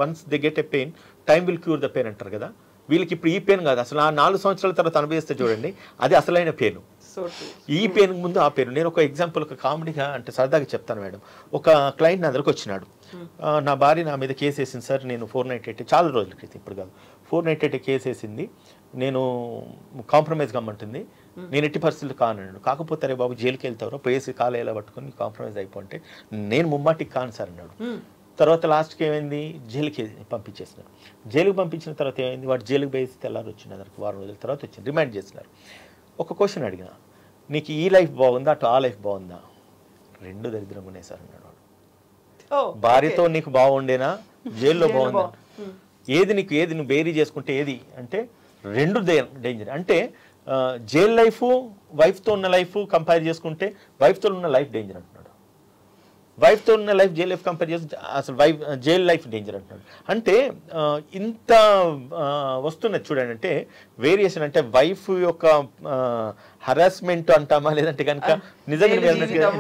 once they get a pain, time will cure the pain అంటారు కదా. వీళ్ళకి ఇప్పుడు ఈ పెయిన్ కాదు, అసలు ఆ 4 సంవత్సరాల తర్వాత అనుభవిస్తే చూడండి, అది అసలైన పెయిన్. ఈ పెయిన్ ముందు ఆ పెయిన్. నేను ఒక ఎగ్జాంపుల్, ఒక కామెడీగా అంటే సరదాగా చెప్తాను మేడం. ఒక క్లయింట్ నా దగ్గరకు వచ్చినాడు. నా భార్య నా మీద కేసు వేసింది సార్, నేను 498 చాలా రోజుల క్రితం, ఇప్పుడు కాదు, 498 కేసు వేసింది, నేను కాంప్రమైజ్ కమ్మంటుంది, నేను ఎట్టి పరిస్థితులు కానన్నాడు. కాకపోతే అరే బాబు జైలుకి వెళ్తావు, పోయేసి కాలు ఎలా పట్టుకొని కాంప్రమైజ్ అయిపోతే నేను ముమ్మాటికి కాను సార్ అన్నాడు. తర్వాత లాస్ట్కి ఏమైంది? జైలుకి పంపించేసినారు. జైలుకి పంపించిన తర్వాత ఏమైంది? వాడు జైలుకి వేసి తెల్లారి వచ్చింది, అదరికి వారం రోజుల తర్వాత వచ్చింది, రిమైండ్ చేసినారు. ఒక క్వశ్చన్ అడిగిన, నీకు ఈ లైఫ్ బాగుందా అటు ఆ లైఫ్ బాగుందా? 2 దరిద్రంగా ఉన్నాయి సార్ అన్నాడు. భార్యతో నీకు బాగుండేనా, జైల్లో బాగుందా? ఏది నువ్వు బేరీ చేసుకుంటే ఏది అంటే 2 డేంజర్. అంటే జైల్ లైఫ్, వైఫ్తో ఉన్న లైఫ్ కంపేర్ చేసుకుంటే వైఫ్తో ఉన్న లైఫ్ డేంజర్ అంటున్నాడు. వైఫ్తో ఉన్న లైఫ్ జైల్ లైఫ్ కంపేర్ చేసి అసలు జైల్ లైఫ్ డేంజర్ అంటున్నాడు. అంటే ఇంత వస్తున్నది చూడండి. అంటే వేరియేషన్ అంటే వైఫ్ యొక్క హరాస్మెంట్ అంటామా, లేదంటే కనుక నిజంగా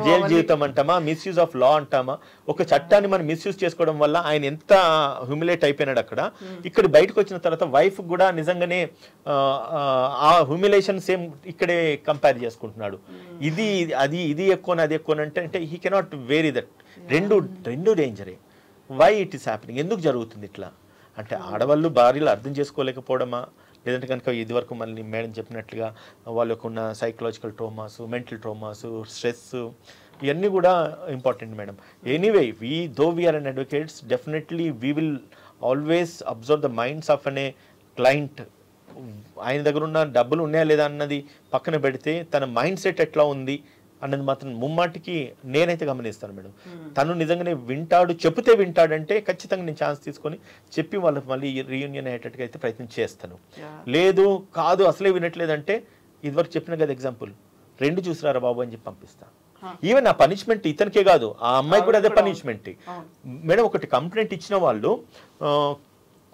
జైలు జీవితం అంటామా, మిస్యూజ్ ఆఫ్ లా అంటామా? ఒక చట్టాన్ని మనం మిస్యూజ్ చేసుకోవడం వల్ల ఆయన ఎంత హ్యూమిలేట్ అయిపోయినాడు అక్కడ. ఇక్కడ బయటకు వచ్చిన తర్వాత వైఫ్ కూడా నిజంగానే ఆ హ్యూమిలేషన్ సేమ్ ఇక్కడే కంపేర్ చేసుకుంటున్నాడు. ఇది ఎక్కువ అది ఎక్కువ అంటే హీ కెనాట్ వేరీ దట్. రెండు డేంజరే. Why it is happening? ఎందుకు జరుగుతుంది ఇట్లా? అంటే ఆడవాళ్ళు భార్యలు అర్థం చేసుకోలేకపోవడమా, లేదంటే కనుక ఇదివరకు మళ్ళీ మేడం చెప్పినట్లుగా వాళ్ళకు ఉన్న psychological traumas, mental traumas, stress, ఇవన్నీ కూడా important madam. Anyway though we are an advocates, definitely we will always observe the minds of an a client. ఆయన దగ్గర ఉన్న డబ్బులు ఉన్నాయా లేదా అన్నది పక్కన పెడితే తన మైండ్ సెట్ ఎట్లా ఉంది, అన్నది మాత్రం ముమ్మాటికి నేనైతే గమనిస్తాను మేడం. తను నిజంగానే వింటాడు, చెప్తే వింటాడంటే ఖచ్చితంగా నేను ఛాన్స్ తీసుకొని చెప్పి వాళ్ళకి మళ్ళీ రీయూనియన్ అయ్యేటట్టుగా అయితే ప్రయత్నం చేస్తాను. లేదు కాదు అసలే వినట్లేదంటే ఇదివరకు చెప్పిన కదా ఎగ్జాంపుల్, 2 చూసిరారా బాబు అని చెప్పి పంపిస్తాను. ఈవెన్ ఆ పనిష్మెంట్ ఇతనికే కాదు, ఆ అమ్మాయి కూడా అదే పనిష్మెంట్. మేడం ఒకటి కంప్లైంట్ ఇచ్చిన వాళ్ళు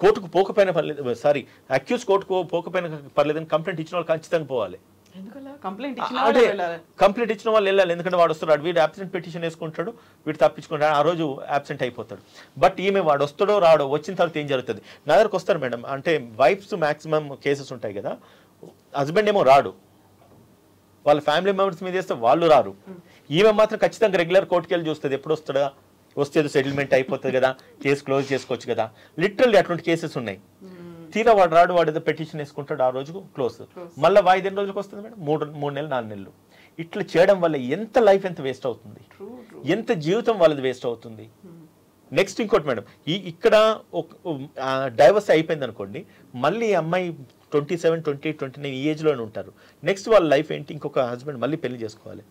కోర్టుకు పోకపోయినా పర్లేదు, సారీ అక్యూజ్ కోర్టుకు పోకపోయినా పర్లేదని కంప్లైంట్ ఇచ్చిన వాళ్ళు ఖచ్చితంగా పోవాలి. కంప్లైంట్ ఇచ్చిన వాళ్ళు వెళ్ళాలి. ఎందుకంటే వాడు వస్తాడు, వీడు అబ్సెంట్ పిటిషన్ వేసుకుంటాడు, వీడు తప్పించుకుంటాడు, ఆ రోజు అబ్సెంట్ అయిపోతాడు. బట్ ఈమె వాడు వస్తాడో రాడో, వచ్చిన తర్వాత ఏం జరుగుతుంది? నా దగ్గరకు వస్తారు మేడం, అంటే వైఫ్స్ మ్యాక్సిమం కేసెస్ ఉంటాయి కదా, హస్బెండ్ ఏమో రాడు, వాళ్ళ ఫ్యామిలీ మెంబర్స్ మీద వేస్తే వాళ్ళు రారు, ఈమె మాత్రం ఖచ్చితంగా రెగ్యులర్ కోర్టుకి వెళ్ళి చూస్తుంది, ఎప్పుడు వస్తాడా, వస్తే సెటిల్మెంట్ అయిపోతుంది కదా, కేసు క్లోజ్ చేసుకోవచ్చు కదా. లిటరల్లీ అటువంటి కేసెస్ ఉన్నాయి. తీరా వాడు రాడు, వాడు ఏదో పెటిషన్ వేసుకుంటాడు, ఆ రోజు క్లోజ్. మళ్ళీ వాయిదా ఎన్ని రోజులకు వస్తుంది మేడం? 3 నెలలు 4 నెలలు. ఇట్లా చేయడం వల్ల ఎంత లైఫ్ ఎంత వేస్ట్ అవుతుంది, ఎంత జీవితం వాళ్ళది వేస్ట్ అవుతుంది. నెక్స్ట్ ఇంకోటి మేడం, ఇక్కడ డైవర్స్ అయిపోయింది అనుకోండి, మళ్ళీ అమ్మాయి 27, 28, 29 ఈ ఏజ్లోనే ఉంటారు. నెక్స్ట్ వాళ్ళ లైఫ్ ఏంటి? ఇంకొక హస్బెండ్ మళ్ళీ పెళ్లి చేసుకోవాలి.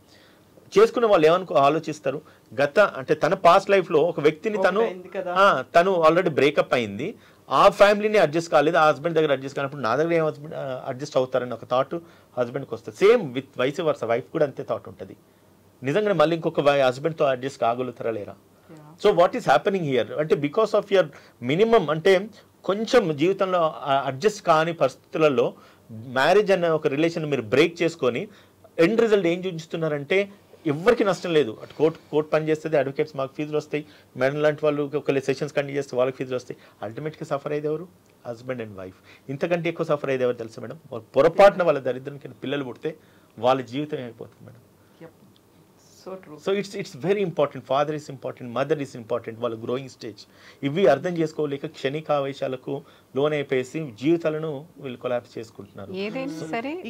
చేసుకునే వాళ్ళు ఆలోచిస్తారు, అంటే తన పాస్ట్ లైఫ్లో ఒక వ్యక్తిని తను ఆల్రెడీ బ్రేకప్ అయింది, ఆ ఫ్యామిలీని అడ్జస్ట్ కాలేదు, ఆ హస్బెండ్ దగ్గర అడ్జస్ట్ కానప్పుడు నా దగ్గర ఏం హస్బెండ్ అడ్జస్ట్ అవుతారని ఒక థాట్ హస్బెండ్కి వస్తుంది. Same with vice versa, wife కూడా అంతే థాట్ ఉంటుంది. నిజంగానే మళ్ళీ ఇంకొక హస్బెండ్తో అడ్జస్ట్ కాగలుగుతారా లేరా? So what is happening here అంటే బికాస్ ఆఫ్ యువర్ మినిమం, అంటే కొంచెం జీవితంలో అడ్జస్ట్ కాని పరిస్థితులలో మ్యారేజ్ అనే ఒక రిలేషన్ మీరు బ్రేక్ చేసుకొని ఎండ్ రిజల్ట్ ఏం చూపిస్తున్నారంటే ఎవరికి నష్టం లేదు. అటు కోర్టు పని చేస్తుంది, అడ్వకేట్స్ మాకు ఫీజులు వస్తాయి, మేడం లాంటి వాళ్ళు ఒకవేళ సెషన్స్ కండక్ట్ చేస్తే వాళ్ళకి ఫీజులు వస్తాయి. అల్టిమేట్గా సఫర్ అయ్యేది ఎవరు? Husband and wife. ఇంతకంటే ఎక్కువ సఫర్ అయ్యేది ఎవరు తెలుసు మేడం? పొరపాటున వాళ్ళ దరిద్రానికి పిల్లలు పుడితే వాళ్ళ జీవితం అయిపోతుంది madam. So it's very important. Father is important, mother is important, వాళ్ళ గ్రోయింగ్ స్టేజ్. ఇవి అర్థం చేసుకోలేక క్షణికావేశాలకు లోన్ అయిపోయేసి జీవితాలను వీళ్ళు కొలాప్స్ చేసుకుంటున్నారు.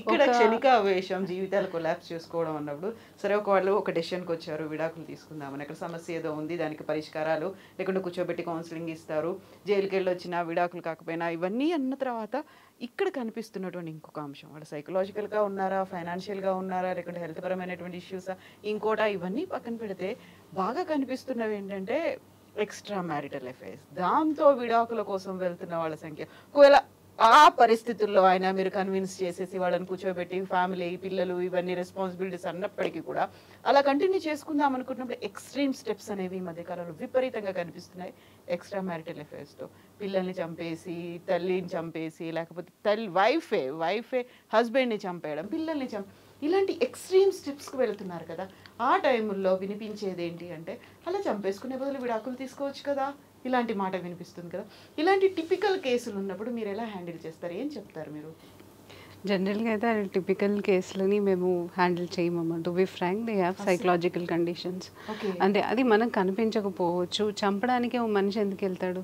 ఇక్కడ క్షణికావేశం జీవితాలు కొలాప్స్ చేసుకోవడం అన్నప్పుడు సరే వాళ్ళు ఒక డెసిషన్కి వచ్చారు, విడాకులు తీసుకుందామని, అక్కడ సమస్య ఏదో ఉంది, దానికి పరిష్కారాలు లేకుండా కూర్చోబెట్టి కౌన్సిలింగ్ ఇస్తారు, జైలుకి వెళ్ళి వచ్చినా విడాకులు కాకపోయినా ఇవన్నీ అన్న తర్వాత ఇక్కడ కనిపిస్తున్నటువంటి ఇంకొక అంశం, వాళ్ళు సైకలాజికల్గా ఉన్నారా, ఫైనాన్షియల్గా ఉన్నారా, లేకుంటే హెల్త్ పరమైనటువంటి ఇష్యూసా, ఇంకోటా, ఇవన్నీ పక్కన పెడితే బాగా కనిపిస్తున్నవి ఏంటంటే ఎక్స్ట్రా మ్యారిటల్ అఫైర్స్. దాంతో విడాకుల కోసం వెళ్తున్న వాళ్ళ సంఖ్య, ఒకవేళ ఆ పరిస్థితుల్లో అయినా మీరు కన్విన్స్ చేసేసి వాళ్ళని కూర్చోబెట్టి ఫ్యామిలీ, పిల్లలు, ఇవన్నీ రెస్పాన్సిబిలిటీస్ అన్నప్పటికీ కూడా అలా కంటిన్యూ చేసుకుందాం అనుకుంటున్నప్పుడు ఎక్స్ట్రీమ్ స్టెప్స్ అనేవి ఈ మధ్యకాలంలో విపరీతంగా కనిపిస్తున్నాయి. ఎక్స్ట్రా మ్యారిటల్ అఫైర్స్తో పిల్లల్ని చంపేసి, తల్లిని చంపేసి, లేకపోతే వైఫే హస్బెండ్ని చంపేయడం, పిల్లల్ని ఇలాంటి ఎక్స్ట్రీమ్ స్టెప్స్కి వెళ్తున్నారు కదా. ఆ టైంలో వినిపించేది ఏంటి అంటే, అలా చంపేసుకునే బదులు విడాకులు తీసుకోవచ్చు కదా, ఇలాంటి మాట వినిపిస్తుంది కదా. ఇలాంటి టిపికల్ కేసులు ఉన్నప్పుడు మీరు ఎలా హ్యాండిల్ చేస్తారు, ఏం చెప్తారు మీరు? జనరల్గా అయితే అది టిపికల్ కేసులని మేము హ్యాండిల్ చేయమమ్మా. To be frank, they have psychological conditions. అంటే అది మనకు కనిపించకపోవచ్చు. చంపడానికి ఓ మనిషి ఎందుకు వెళ్తాడు?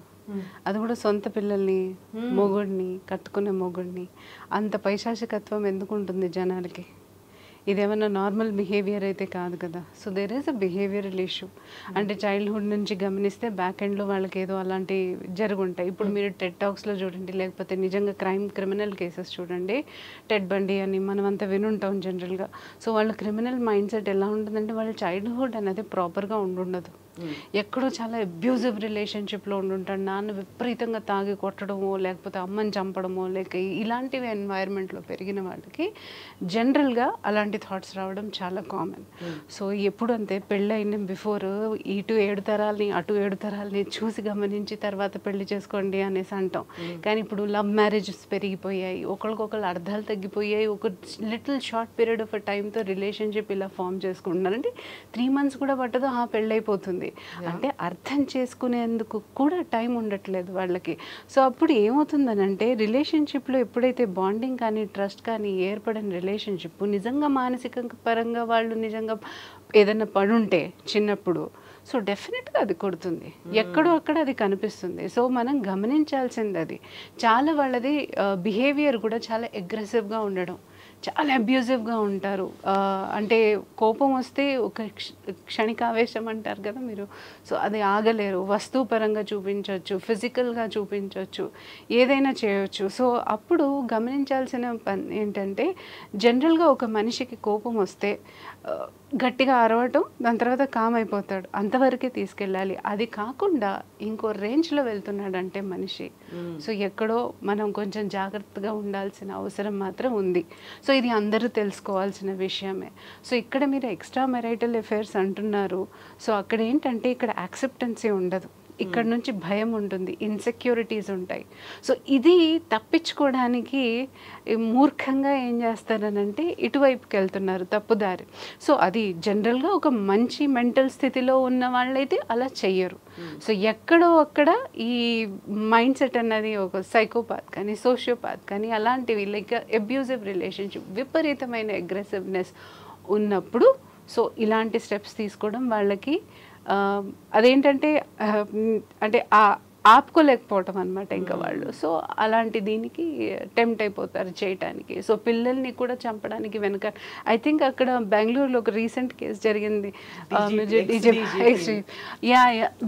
అది కూడా సొంత పిల్లల్ని, మొగుడిని, కట్టుకునే మొగుడిని. అంత పైశాచికత్వం ఎందుకు ఉంటుంది జనాలకి? ఇదేమన్నా నార్మల్ బిహేవియర్ అయితే కాదు కదా. So there is a behavioural issue. అంటే చైల్డ్హుడ్ నుంచి గమనిస్తే బ్యాక్ ఎండ్లో వాళ్ళకి ఏదో అలాంటి జరుగుంటాయి. ఇప్పుడు మీరు టెడ్ టాక్స్లో చూడండి, లేకపోతే నిజంగా క్రిమినల్ కేసెస్ చూడండి. టెడ్ బండి అని మనం అంతా వినుంటాం జనరల్గా. సో వాళ్ళ క్రిమినల్ మైండ్ సెట్ ఎలా ఉంటుందంటే వాళ్ళ చైల్డ్హుడ్ అనేది ప్రాపర్గా ఉండదు. ఎక్కడో చాలా అబ్యూజివ్ రిలేషన్షిప్లో ఉండుంటాడు, నాన్న విపరీతంగా తాగి కొట్టడమో, లేకపోతే అమ్మని చంపడమో, లేక ఇలాంటివి ఎన్వైర్న్మెంట్లో పెరిగిన వాళ్ళకి జనరల్గా అలాంటి థాట్స్ రావడం చాలా కామన్. సో ఎప్పుడు అంతే, పెళ్ళైన బిఫోర్ ఇటు 7 తరాలని అటు 7 తరాలని చూసి గమనించి తర్వాత పెళ్లి చేసుకోండి అనేసి అంటాం. కానీ ఇప్పుడు లవ్ మ్యారేజెస్ పెరిగిపోయాయి, ఒకరికొకరు అర్థాలు తగ్గిపోయాయి. ఒక లిటిల్ షార్ట్ పీరియడ్ ఆఫ్ టైంతో రిలేషన్షిప్ ఇలా ఫామ్ చేసుకుంటున్నారు. అంటే 3 months కూడా పట్టదు, పెళ్ళైపోతుంది. అంటే అర్థం చేసుకునేందుకు కూడా టైం ఉండట్లేదు వాళ్ళకి. సో అప్పుడు ఏమవుతుందని అంటే, రిలేషన్షిప్లో ఎప్పుడైతే బాండింగ్ కానీ ట్రస్ట్ కానీ ఏర్పడిన రిలేషన్షిప్ నిజంగా మానసిక పరంగా వాళ్ళు నిజంగా ఏదైనా పడుంటే చిన్నప్పుడు, సో డెఫినెట్గా అది కొడుతుంది, ఎక్కడో అక్కడ అది కనిపిస్తుంది. సో మనం గమనించాల్సింది అది. చాలా వాళ్ళది బిహేవియర్ కూడా చాలా అగ్రెసివ్గా ఉండడం, చాలా అబ్యూజివ్గా ఉంటారు. అంటే కోపం వస్తే ఒక క్షణికావేశం అంటారు కదా మీరు, సో అది ఆగలేరు. వస్తువు పరంగా చూపించవచ్చు, ఫిజికల్గా చూపించవచ్చు, ఏదైనా చేయవచ్చు. సో అప్పుడు గమనించాల్సిన పని ఏంటంటే, జనరల్గా ఒక మనిషికి కోపం వస్తే గట్టిగా అరవటం, దాని తర్వాత కామ్ అయిపోతాడు, అంతవరకే తీసుకెళ్ళాలి. అది కాకుండా ఇంకో రేంజ్లో వెళ్తున్నాడంటే మనిషి, సో ఎక్కడో మనం కొంచెం జాగ్రత్తగా ఉండాల్సిన అవసరం మాత్రం ఉంది. సో ఇది అందరూ తెలుసుకోవాల్సిన విషయమే. సో ఇక్కడ మీరు ఎక్స్ట్రా మెరైటల్ అఫైర్స్ అంటున్నారు. సో అక్కడ ఏంటంటే ఇక్కడ యాక్సెప్టెన్సీ ఉండదు, ఇక్కడ నుంచి భయం ఉంటుంది, ఇన్సెక్యూరిటీస్ ఉంటాయి. సో ఇది తప్పించుకోవడానికి మూర్ఖంగా ఏం చేస్తారనంటే ఇటువైపుకి వెళ్తున్నారు, తప్పుదారి. సో అది జనరల్గా ఒక మంచి మెంటల్ స్థితిలో ఉన్న వాళ్ళైతే అలా చెయ్యరు. సో ఎక్కడో అక్కడ ఈ మైండ్ సెట్ అన్నది ఒక సైకోపాత్ కానీ సోషియోపాత్ కానీ అలాంటివి లైక్ అబ్యూజివ్ రిలేషన్షిప్, విపరీతమైన అగ్రెసివ్నెస్ ఉన్నప్పుడు సో ఇలాంటి స్టెప్స్ తీసుకోవడం వాళ్ళకి అదేంటంటే అంటే ఆపుకోలేకపోవటం అనమాట ఇంకా వాళ్ళు. సో అలాంటి దీనికి టెంప్ట్ అయిపోతారు చేయటానికి. సో పిల్లల్ని కూడా చంపడానికి వెనక ఐ థింక్ అక్కడ బెంగళూరులో ఒక రీసెంట్ కేసు జరిగింది.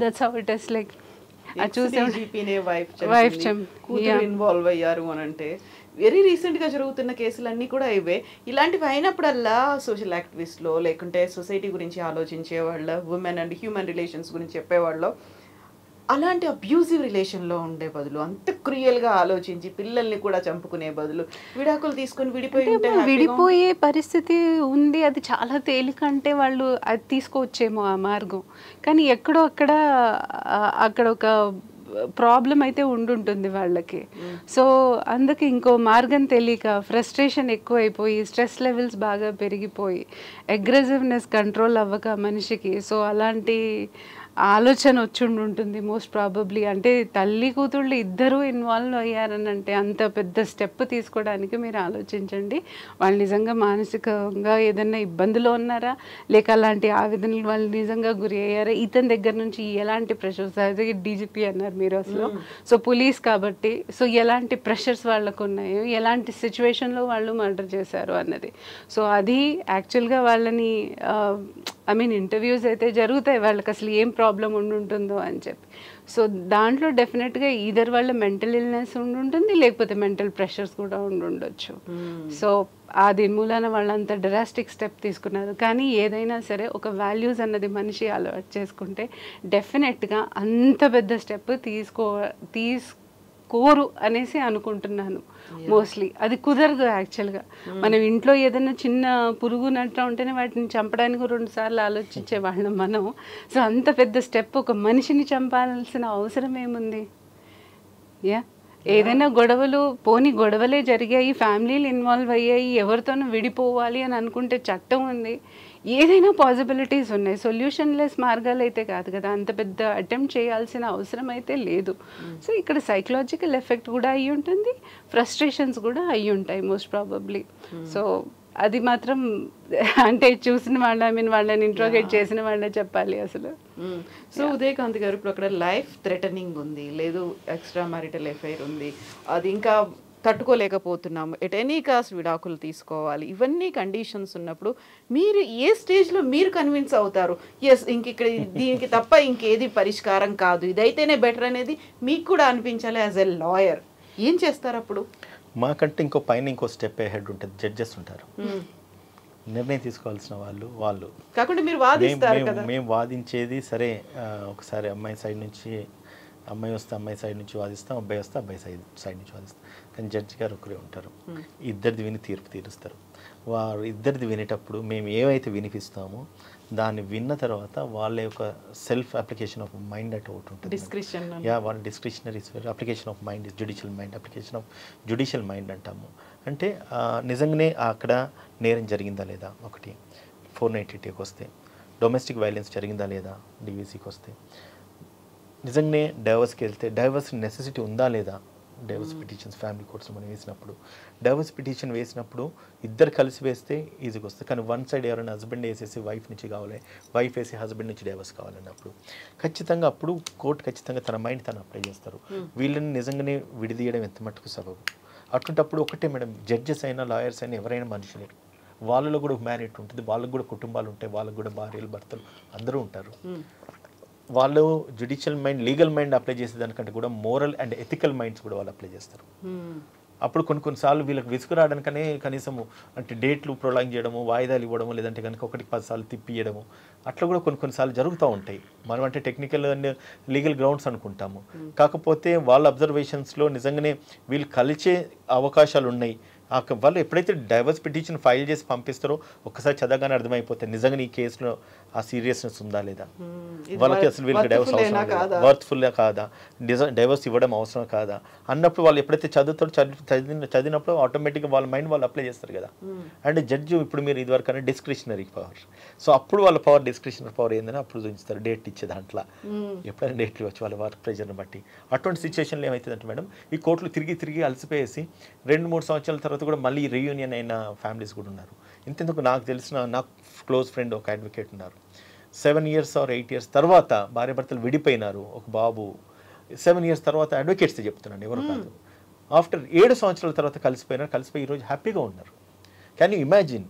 That's how it is like wife involve అయ్యారు అని అంటే వెరీ రీసెంట్గా జరుగుతున్న కేసులన్నీ కూడా ఇవే. ఇలాంటివి అయినప్పుడల్లా సోషల్ యాక్టివిస్ట్లో లేకుంటే సొసైటీ గురించి ఆలోచించే వాళ్ళ, ఉమెన్ అండ్ హ్యూమన్ రిలేషన్స్ గురించి చెప్పేవాళ్ళు అలాంటి అబ్యూజివ్ రిలేషన్లో ఉండే బదులు, అంత క్రియల్గా ఆలోచించి పిల్లల్ని కూడా చంపుకునే బదులు విడాకులు తీసుకొని విడిపోయే పరిస్థితి ఉంది. అది చాలా తేలికంటే వాళ్ళు అది తీసుకోవచ్చేమో ఆ మార్గం. కానీ ఎక్కడో అక్కడ ఒక ప్రాబ్లం అయితే ఉండుంటుంది వాళ్ళకి. సో అందుకే ఇంకో మార్గం తెలియక ఫ్రస్ట్రేషన్ ఎక్కువైపోయి స్ట్రెస్ లెవెల్స్ బాగా పెరిగిపోయి అగ్రెసివ్నెస్ కంట్రోల్ అవ్వక మనిషికి సో అలాంటి ఆలోచన వచ్చి ఉంటుంది మోస్ట్ ప్రాబబ్లీ. అంటే తల్లి కూతుళ్ళు ఇద్దరూ ఇన్వాల్వ్ అయ్యారని అంటే అంత పెద్ద స్టెప్ తీసుకోవడానికి మీరు ఆలోచించండి. వాళ్ళు నిజంగా మానసికంగా ఏదైనా ఇబ్బందులో ఉన్నారా, లేక అలాంటి ఆవేదనలు వాళ్ళు నిజంగా గురి అయ్యారా, ఇతని దగ్గర నుంచి ఎలాంటి ప్రెషర్స్, అదే డీజీపీ అన్నారు మీరు అసలు, సో పోలీస్ కాబట్టి సో ఎలాంటి ప్రెషర్స్ వాళ్ళకు ఉన్నాయో, ఎలాంటి సిచ్యువేషన్లో వాళ్ళు మర్డర్ చేశారు అన్నది. సో అది యాక్చువల్గా వాళ్ళని ఐ మీన్ ఇంటర్వ్యూస్ అయితే జరుగుతాయి వాళ్ళకి అసలు ఏం ప్రాబ్లం ఉంటుందో అని చెప్పి. సో దాంట్లో డెఫినెట్గా ఈధర్ వాళ్ళ మెంటల్ ఇల్నెస్ ఉండుంటుంది, లేకపోతే మెంటల్ ప్రెషర్స్ కూడా ఉండొచ్చు. సో అది మూలాన వాళ్ళంత డ్రాస్టిక్ స్టెప్ తీసుకున్నారు. కానీ ఏదైనా సరే ఒక వాల్యూస్ అన్నది మనిషి అలవాటు చేసుకుంటే డెఫినెట్గా అంత పెద్ద స్టెప్ తీసుకోరు అనేసి అనుకుంటున్నాను. మోస్ట్లీ అది కుదరదు యాక్చువల్గా. మనం ఇంట్లో ఏదైనా చిన్న పురుగు నట్లా ఉంటేనే వాటిని చంపడానికి 2 సార్లు ఆలోచించే వాళ్ళం మనం. సో అంత పెద్ద స్టెప్ ఒక మనిషిని చంపాల్సిన అవసరం ఏముంది? ఏదైనా గొడవలే జరిగాయి, ఫ్యామిలీలు ఇన్వాల్వ్ అయ్యాయి, ఎవరితోనూ విడిపోవాలి అని అనుకుంటే చట్టం ఉంది, ఏదైనా పాసిబిలిటీస్ ఉన్నాయి. సొల్యూషన్లెస్ మార్గాలు అయితే కాదు కదా, అంత పెద్ద అటెంప్ట్ చేయాల్సిన అవసరం అయితే లేదు. సో ఇక్కడ సైకలాజికల్ ఎఫెక్ట్ కూడా అయ్యి ఉంటుంది, ఫ్రస్ట్రేషన్స్ కూడా అయ్యి ఉంటాయి మోస్ట్ ప్రాబబ్లీ. సో అది మాత్రం అంటే చూసిన వాళ్ళ వాళ్ళని ఇంట్రోగేట్ చేసిన వాళ్ళే చెప్పాలి అసలు. సో ఉదయకాంత్ గారు, ఇప్పుడు అక్కడ లైఫ్ థ్రెటనింగ్ ఉంది, లేదు ఎక్స్ట్రా మ్యారిటల్ అఫైర్ ఉంది, అది ఇంకా తట్టుకోలేకపోతున్నాము, ఎట్ ఎనీ కాస్ట్ విడాకులు తీసుకోవాలి, ఇవన్నీ కండిషన్స్ ఉన్నప్పుడు మీరు ఏ స్టేజ్లో మీరు కన్విన్స్ అవుతారు ఎస్ ఇక్కడ దీనికి తప్ప ఇంకేది పరిష్కారం కాదు, ఇదైతేనే బెటర్ అనేది మీకు కూడా అనిపించాలి యాజ్ ఎ లాయర్? ఏం చేస్తారు అప్పుడు? మాకంటే ఇంకో స్టెప్ హెడ్ ఉంటుంది, జడ్జెస్ ఉంటారు, నిర్ణయం తీసుకోవాల్సిన వాళ్ళు కాకుండా మీరు వాదిస్తారు కదా. మేము వాదించేది సరే, ఒకసారి అమ్మాయి సైడ్ నుంచి అమ్మాయి వస్తే అమ్మాయి సైడ్ నుంచి వాదిస్తాం, అబ్బాయి వస్తే అబ్బాయి సైడ్ నుంచి వాదిస్తాం. కానీ జడ్జి గారు ఒకరే ఉంటారు, ఇద్దరిది విని తీర్పు తీరుస్తారు. వారు ఇద్దరిది వినేటప్పుడు మేము ఏవైతే వినిపిస్తామో దాన్ని విన్న తర్వాత వాళ్ళ యొక్క సెల్ఫ్ అప్లికేషన్ ఆఫ్ మైండ్ అంటే ఒకటి ఉంటుంది. వాళ్ళ discretionary application of mind is judicial mind, application of judicial mind అంటాము. అంటే నిజంగానే అక్కడ నేరం జరిగిందా లేదా, ఒకటి 490కి వస్తే డొమెస్టిక్ వైలెన్స్ జరిగిందా లేదా, డివిసికి వస్తే నిజంగానే డైవర్స్కి వెళ్తే డైవర్స్ నెసెసిటీ ఉందా లేదా, డైవర్స్ పిటిషన్స్ ఫ్యామిలీ కోర్ట్స్ మనం వేసినప్పుడు, డైవర్స్ పిటిషన్ వేసినప్పుడు ఇద్దరు కలిసి వేస్తే ఈజీగా వస్తుంది. కానీ వన్ సైడ్ ఎవరైనా హస్బెండ్ వేసేసి వైఫ్ నుంచి కావాలి, వైఫ్ వేసి హస్బెండ్ నుంచి డైవర్స్ కావాలన్నప్పుడు ఖచ్చితంగా అప్పుడు కోర్టు ఖచ్చితంగా తన మైండ్ తను అప్లై చేస్తారు. వీళ్ళని నిజంగానే విడిదీయడం ఎంత మట్టుకు సబబు. అటువంటప్పుడు ఒకటే మేడం, జడ్జెస్ అయినా లాయర్స్ అయినా ఎవరైనా మనుషులే, వాళ్ళలో కూడా హ్యుమానిటీ ఉంటుంది, వాళ్ళకు కూడా కుటుంబాలు ఉంటాయి, వాళ్ళకు కూడా భార్యలు భర్తలు అందరూ ఉంటారు. వాళ్ళు judicial mind legal mind apply చేసే దానికంటే కూడా మోరల్ అండ్ ఎథికల్ మైండ్స్ కూడా వాళ్ళు అప్లై చేస్తారు. అప్పుడు కొన్నిసార్లు వీళ్ళకి విసుగు రావడానికనే కనీసము అంటే డేట్లు ప్రొలాంగ్ చేయడము, వాయిదాలు ఇవ్వడము, లేదంటే కనుక 1-10 సార్లు తిప్పియడము, అట్లా కూడా కొన్నిసార్లు జరుగుతూ ఉంటాయి. మనం అంటే టెక్నికల్ అండ్ లీగల్ గ్రౌండ్స్ అనుకుంటాము. కాకపోతే వాళ్ళ అబ్జర్వేషన్స్లో నిజంగానే వీళ్ళు కలిసే అవకాశాలు ఉన్నాయి. వాళ్ళు ఎప్పుడైతే డైవర్స్ పిటిషన్ ఫైల్ చేసి పంపిస్తారో ఒక్కసారి చదవగానే అర్థమైపోతుంది నిజంగా ఈ కేసులో ఆ సీరియస్నెస్ ఉందా లేదా, వాళ్ళకి అసలు వీళ్ళకి డైవర్స్ అవసరం లేదా, వర్త్ఫుల్గా కాదా, డైవర్స్ ఇవ్వడం అవసరం కాదా అన్నప్పుడు వాళ్ళు ఎప్పుడైతే చదివినప్పుడు ఆటోమేటిక్గా వాళ్ళ మైండ్ వాళ్ళు అప్లై చేస్తారు కదా. అండ్ జడ్జి ఇప్పుడు మీరు ఇదివరకు అనే డిస్క్రిషనరీ పవర్, సో అప్పుడు వాళ్ళ పవర్ డిస్క్రిషనరీ పవర్ ఏందని అప్పుడు చూపిస్తారు డేట్ ఇచ్చే దాంట్లో, ఎప్పుడైనా డేట్లు వచ్చి వాళ్ళ వర్క్ ప్రెషర్ని బట్టి. అటువంటి సిచ్యువేషన్లో ఏమవుతుందంటే మేడం ఈ కోర్టులు తిరిగి అలసిపోయేసి 2-3 సంవత్సరాల తర్వాత కూడా మళ్ళీ రీయూనియన్ అయిన ఫ్యామిలీస్ కూడా ఉన్నారు. ఇంతెందుకు నాకు తెలిసిన నాకు క్లోజ్ ఫ్రెండ్ ఒక అడ్వకేట్ ఉన్నారు, 7 years or 8 years తర్వాత భార్యాభర్తలు విడిపోయినారు, ఒక బాబు. 7 years తర్వాత అడ్వకేట్స్ చెప్తున్నాను, ఎవరు కాదు. ఆఫ్టర్ 7 సంవత్సరాల తర్వాత కలిసిపోయి ఈరోజు హ్యాపీగా ఉన్నారు. Can you imagine?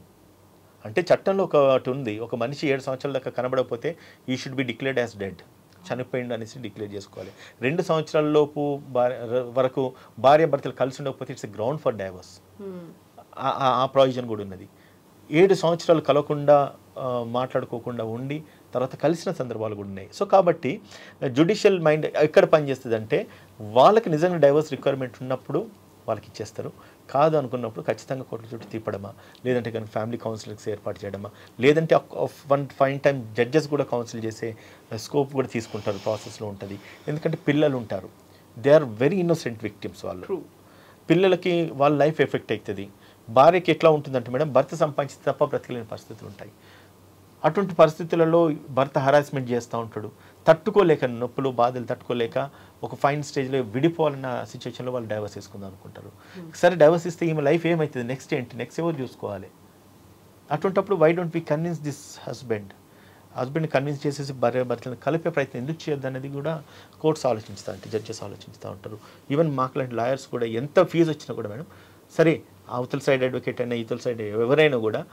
అంటే చట్టంలో ఒకటి ఉంది, ఒక మనిషి 7 సంవత్సరాల దాకా కనబడకపోతే ఈ should be declared as dead, చనిపోయిండు అనేసి డిక్లేర్ చేసుకోవాలి. 2 సంవత్సరాల లోపు వరకు భార్యాభర్తలు కలిసి ఉండకపోతే ఇట్స్ గ్రౌండ్ ఫర్ డైవర్స్. ఆ ప్రావిజన్ కూడా ఉన్నది. 7 సంవత్సరాలు కలవకుండా మాట్లాడుకోకుండా ఉండి తర్వాత కలిసిన సందర్భాలు కూడా ఉన్నాయి. సో కాబట్టి జ్యుడిషియల్ మైండ్ ఎక్కడ పనిచేస్తుంది అంటే వాళ్ళకి నిజంగా డైవర్స్ రిక్వైర్మెంట్ ఉన్నప్పుడు వాళ్ళకి ఇచ్చేస్తారు, కాదు అనుకున్నప్పుడు ఖచ్చితంగా కోర్టుల చుట్టూ తిప్పడమా, లేదంటే కనుక ఫ్యామిలీ కౌన్సిలింగ్స్ ఏర్పాటు చేయడమా, లేదంటే ఫైన్ టైం జడ్జెస్ కూడా కౌన్సిల్ చేసే స్కోప్ కూడా తీసుకుంటారు, ప్రాసెస్లో ఉంటుంది. ఎందుకంటే పిల్లలు ఉంటారు, they are very innocent victims. వాళ్ళు పిల్లలకి వాళ్ళ లైఫ్ ఎఫెక్ట్ అవుతుంది. భార్యకి ఎట్లా ఉంటుందంటే మేడం భర్త సంపాదించి తప్ప బ్రతకలేని పరిస్థితులు ఉంటాయి. అటువంటి పరిస్థితులలో భర్త హరాస్మెంట్ చేస్తూ ఉంటాడు, తట్టుకోలేక నొప్పులు బాధలు తట్టుకోలేక ఒక ఫైన్ స్టేజ్లో విడిపోవాలన్న సిచ్యువేషన్లో వాళ్ళు డైవర్స్ చేసుకుందాం అనుకుంటారు. సరే డైవర్స్ ఇస్తే ఈమె లైఫ్ ఏమవుతుంది, నెక్స్ట్ ఏంటి, నెక్స్ట్ ఎవరు చూసుకోవాలి? అటువంటిప్పుడు why don't we convince this హస్బెండ్ని కన్విన్స్ చేసేసి భర్తలను కలిపే ప్రయత్నం ఎందుకు చేయొద్దు అనేది కూడా కోర్ట్స్ ఆలోచిస్తూ ఉంటాయి, జడ్జెస్ ఆలోచిస్తూ ఉంటారు. ఈవెన్ మాకు లాంటి లాయర్స్ కూడా ఎంత ఫీజు వచ్చినా కూడా మేడం సరే అవతల సైడ్ అడ్వకేట్ అయినా ఇతల సైడ్ ఎవరైనా కూడా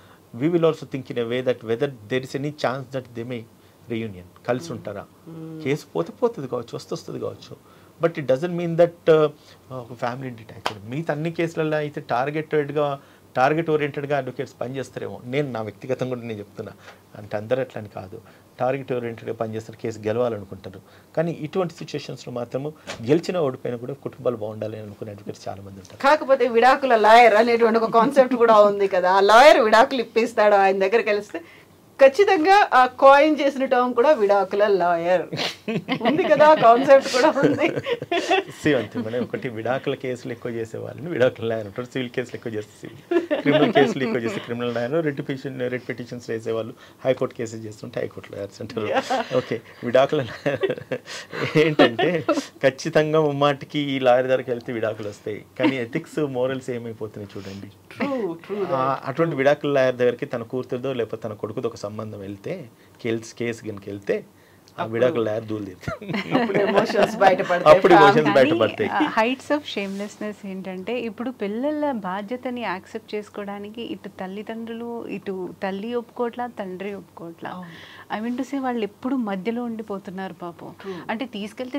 we will also think in a way that whether there is any chance that they may reunion, కలిసి ఉంటారా. కేసు పోతుంది కావచ్చు, వస్తుంది కావచ్చు, but it doesn't mean that ఒక ఫ్యామిలీ డిటాచ్డ్. మిగతా అన్ని కేసులలో అయితే టార్గెట్ ఓరియంటెడ్గా అడ్వకేట్స్ పనిచేస్తారేమో, నా వ్యక్తిగతంగా కూడా నేను చెప్తున్నా, అంటే అందరూ అట్లా అని కాదు, టార్గెట్ ఓరియంటెడ్గా పనిచేస్తారు, కేసు గెలవాలనుకుంటారు. కానీ ఇటువంటి సిచ్యువేషన్స్లో మాత్రము గెలిచిన ఓడిపోయినా కూడా కుటుంబాలు బాగుండాలి అని అనుకునే అడ్వకేట్స్ చాలా మంది ఉంటారు. కాకపోతే విడాకుల లాయర్ అనేటువంటి ఒక కాన్సెప్ట్ కూడా ఉంది కదా, ఆ లాయర్ విడాకులు ఇప్పిస్తాడు ఆయన దగ్గరికి వెళ్తే ఖచ్చితంగా ఆ కాయిన్ చేసిన టర్మ్ కూడా విడాకుల లాయర్ ఉంది కదా, కాన్సెప్ట్ కూడా ఉంది. అంతే మేడం, ఒకటి విడాకుల కేసులు ఎక్కువ చేసే వాళ్ళని విడాకుల లాయర్ అంటారు, సివిల్ కేసులు ఎక్కువ చేస్తే సివిల్, క్రిమినల్ కేసులు ఎక్కువ చేస్తే క్రిమినల్ లాయర్, రెడ్ పిటిషన్స్ వేసేవాళ్ళు హైకోర్టు కేసెస్ చేస్తుంటే హైకోర్టు లాయర్స్ అంటారు. ఓకే, విడాకుల ఏంటంటే ఖచ్చితంగా ముమ్మాటికి ఈ లాయర్ దగ్గరికి వెళ్తే విడాకులు వస్తాయి, కానీ ఎథిక్స్ మోరల్స్ ఏమైపోతున్నాయి చూడండి. అటువంటి విడాకుల లాయర్ దగ్గరికి తన కూతురుదో లేకపోతే తన కొడుకుదో ఒక సంబంధం వెళ్తే కేసు కనుక వెళ్తే ఆ విడాకుల లాయర్ దూలు అప్పుడు ఎమోషన్స్ బయటపడతాయి. హైట్స్ ఆఫ్ షేమ్లెస్నెస్ ఏంటంటే ఇప్పుడు పిల్లల బాధ్యతని యాక్సెప్ట్ చేసుకోవడానికి ఇటు తల్లిదండ్రులు, ఇటు తల్లి ఒప్పుకోవట్లా, తండ్రి ఒప్పుకోవట్లా. ఐ మీన్ టు సే వాళ్ళు ఎప్పుడు మధ్యలో ఉండిపోతున్నారు పాపం. అంటే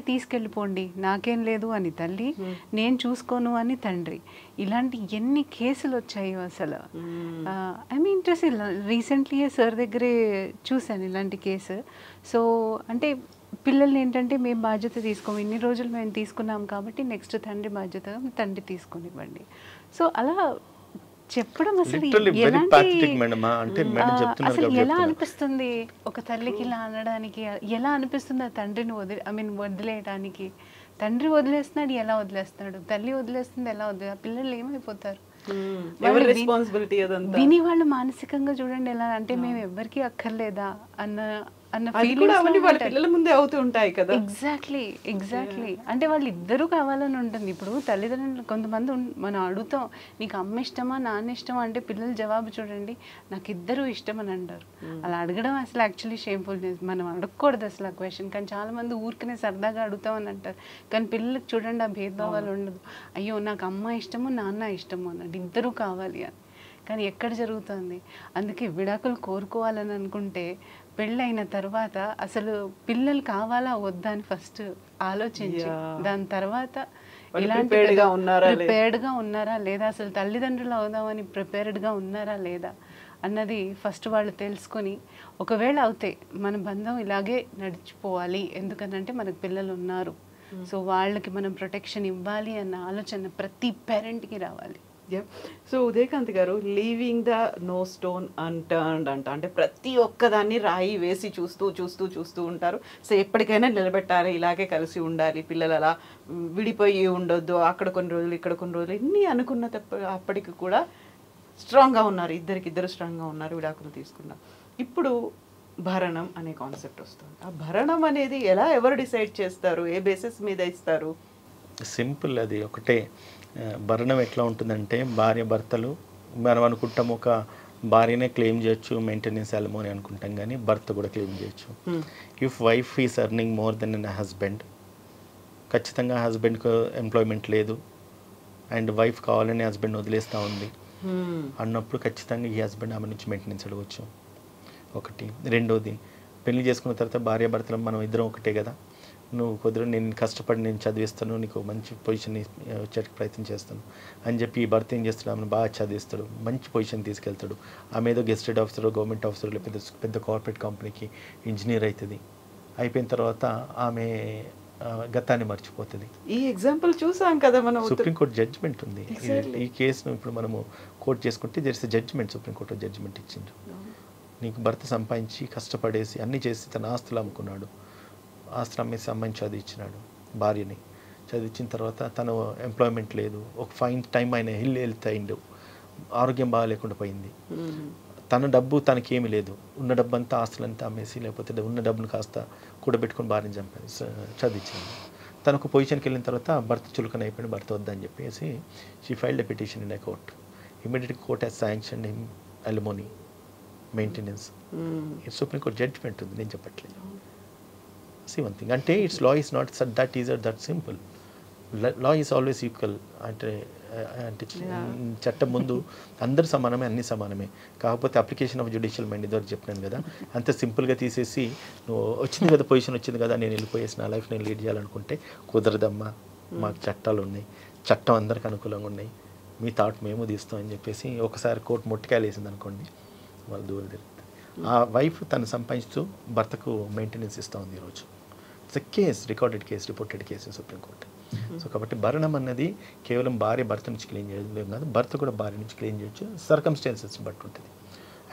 తీసుకెళ్ళిపోండి నాకేం లేదు అని తల్లి, నేను చూసుకోను అని తండ్రి. ఇలాంటి ఎన్ని కేసులు వచ్చాయో అసలు. I mean to say recently sir దగ్గరే చూశాను ఇలాంటి కేసు. సో అంటే పిల్లల్ని ఏంటంటే మేము బాధ్యత తీసుకోము, ఇన్ని రోజులు మేము తీసుకున్నాం కాబట్టి నెక్స్ట్ తండ్రి బాధ్యత తండ్రి తీసుకునివ్వండి. సో అలా చెప్పడం అసలు ఎలా అనిపిస్తుంది ఒక తల్లికి ఇలా అనడానికి, ఎలా అనిపిస్తుంది ఆ తండ్రిని వదిలేయడానికి. తండ్రి వదిలేస్తున్నాడు, ఎలా వదిలేస్తున్నాడు, తల్లి వదిలేస్తుంది, ఎలా పిల్లలు ఏమైపోతారు. విని వాళ్ళు మానసికంగా చూడండి ఎలా అంటే మేము ఎవ్వరికి అక్కర్లేదా అన్న పిల్లల ముందే అవుతూ ఉంటాయి కదా. ఎగ్జాక్ట్లీ అంటే వాళ్ళు ఇద్దరు కావాలని ఉంటుంది. ఇప్పుడు తల్లిదండ్రులు కొంతమంది మనం అడుగుతాం నీకు అమ్మ ఇష్టమా నాన్న ఇష్టమా అంటే పిల్లలు జవాబు చూడండి నాకు ఇద్దరు ఇష్టం అని అంటారు. అలా అడగడం అసలు యాక్చువల్లీ షేమ్ఫుల్నెస్, మనం అడగకూడదు అసలు ఆ క్వశ్చన్. కానీ చాలా మంది ఊరికనే సరదాగా అడుగుతాం అని అంటారు. కానీ పిల్లలకు చూడండి ఆ భేదభావాలు ఉండదు. అయ్యో నాకు అమ్మ ఇష్టము నాన్న ఇష్టము అన్నట్టు ఇద్దరు కావాలి అని. కానీ ఎక్కడ జరుగుతుంది? అందుకే విడాకులు కోరుకోవాలని అనుకుంటే పెళ్ళైన తర్వాత అసలు పిల్లలు కావాలా వద్దా అని ఫస్ట్ ఆలోచించి దాని తర్వాత prepared గా ఉన్నారా లేదా? ప్రిపేర్డ్గా ఉన్నారా లేదా, అసలు తల్లిదండ్రులు అవుదామని ప్రిపేర్డ్గా ఉన్నారా లేదా అన్నది ఫస్ట్ వాళ్ళు తెలుసుకొని, ఒకవేళ అవుతే మన బంధం ఇలాగే నడిచిపోవాలి, ఎందుకనంటే మనకు పిల్లలు ఉన్నారు, సో వాళ్ళకి మనం ప్రొటెక్షన్ ఇవ్వాలి అన్న ఆలోచన ప్రతి పేరెంట్కి రావాలి. So Udaykanth garu, leaving the no stone unturned అంటే ప్రతి ఒక్కదాన్ని రాయి వేసి చూస్తూ ఉంటారు. సో ఎప్పటికైనా నిలబెట్టాలి, ఇలాగే కలిసి ఉండాలి, పిల్లలు అలా విడిపోయి ఉండొద్దు, అక్కడ కొన్ని రోజులు ఇక్కడ కొన్ని రోజులు ఇన్ని అనుకున్న అప్పటికి కూడా స్ట్రాంగ్గా ఉన్నారు, ఇద్దరు స్ట్రాంగ్గా ఉన్నారు, విడాకులు తీసుకున్నారు. ఇప్పుడు భరణం అనే కాన్సెప్ట్ వస్తుంది. ఆ భరణం అనేది ఎవరు డిసైడ్ చేస్తారు, ఏ బేసిస్ మీద ఇస్తారు? సింపుల్, అది ఒకటే. భరణం ఎట్లా ఉంటుందంటే, భార్య భర్తలు మనం అనుకుంటాం ఒక భార్యనే క్లెయిమ్ చేయొచ్చు మెయింటెనెన్స్ అలమోని అనుకుంటాం, కానీ భర్త కూడా క్లెయిమ్ చేయొచ్చు. If wife is earning more than husband, ఖచ్చితంగా హస్బెండ్కి ఎంప్లాయ్మెంట్ లేదు అండ్ వైఫ్ కావాలని హస్బెండ్ వదిలేస్తూ ఉంది అన్నప్పుడు ఖచ్చితంగా ఈ హస్బెండ్ ఆమె నుంచి మెయింటెనెన్స్ అడగవచ్చు. ఒకటి. రెండోది, పెళ్లి చేసుకున్న తర్వాత భార్య భర్తలు మనం ఇద్దరం ఒకటే కదా, నువ్వు కుదర నేను కష్టపడి నేను చదివిస్తాను, నీకు మంచి పొజిషన్ వచ్చేటికి ప్రయత్నం చేస్తాను అని చెప్పి ఈ భర్త ఏం చేస్తాడు, ఆమెను బాగా చదివిస్తాడు, మంచి పొజిషన్ తీసుకెళ్తాడు. ఆమె ఏదో గెస్టెడ్ ఆఫీసర్, గవర్నమెంట్ ఆఫీసర్, లేకపోతే పెద్ద కార్పొరేట్ కంపెనీకి ఇంజనీర్ అవుతుంది. అయిపోయిన తర్వాత ఆమె గతాన్ని మర్చిపోతుంది. ఈ ఎగ్జాంపుల్ చూసాం కదా మనం. సుప్రీంకోర్టు జడ్జిమెంట్ ఉంది ఈ కేసును. ఇప్పుడు మనము కోర్టు చేసుకుంటే జెర్స్ జడ్జిమెంట్, సుప్రీంకోర్టు జడ్జిమెంట్ ఇచ్చింది. నీకు భర్త సంపాదించి కష్టపడేసి అన్నీ చేసి తన ఆస్తులు అమ్ముకున్నాడు, ఆస్తులు అమ్మేసి అమ్మాయిని చదివించినాడు, భార్యని చదివించిన తర్వాత తను ఎంప్లాయ్మెంట్ లేదు, ఒక ఫైన్ టైం ఆయన హెల్త్ అయిండు, ఆరోగ్యం బాగా లేకుండా పోయింది, తన డబ్బు తనకేమీ లేదు, ఉన్న డబ్బు అంతా ఆస్తులంతా అమ్మేసి లేకపోతే ఉన్న డబ్బును కాస్త కూడబెట్టుకుని భార్యని చదివించింది. తనకు పొజిషన్కి వెళ్ళిన తర్వాత భర్త చులకన అయిపోయిన, భర్త వద్దని చెప్పేసి she filed a petition in a court. ఇమీడియట్గా court has sanction him alimony maintenance. Supreme court judgement ఉంది, నేను చెప్పట్లేదు. See one thing, అంటే it's law is not that is that simple. Law is always equal. అంటే చట్టం ముందు అందరు సమానమే, అన్ని సమానమే. కాకపోతే అప్లికేషన్ ఆఫ్ జ్యుడిషియల్ మైండ్ ఇదివరకు చెప్పినాను కదా, అంత సింపుల్గా తీసేసి నువ్వు వచ్చింది కదా పొజిషన్ వచ్చింది కదా నేను వెళ్ళిపోయేసి నా లైఫ్ నేను లీడ్ చేయాలనుకుంటే కుదరదమ్మా, మాకు చట్టాలు ఉన్నాయి, చట్టం అందరికి అనుకూలంగా ఉన్నాయి, మీ థాట్ మేము తీస్తాం అని చెప్పేసి ఒకసారి కోర్టు మొట్టికాయలు వేసింది అనుకోండి, వాళ్ళు దూరం తిరుగుతుంది. ఆ వైఫ్ తను సంపాదిస్తూ భర్తకు మెయింటెనెన్స్ ఇస్తూ ఉంది ఈరోజు. It's a case, recorded case, reported case in supreme court. So కాబట్టి భరణం అన్నది కేవలం భార్య భర్త నుంచి క్లెయిమ్ చేయడం కాదు, భర్త కూడా భార్య నుంచి క్లెయిమ్ చేయొచ్చు, సర్కమ్స్టాన్సెస్ బట్టి ఉంటుంది.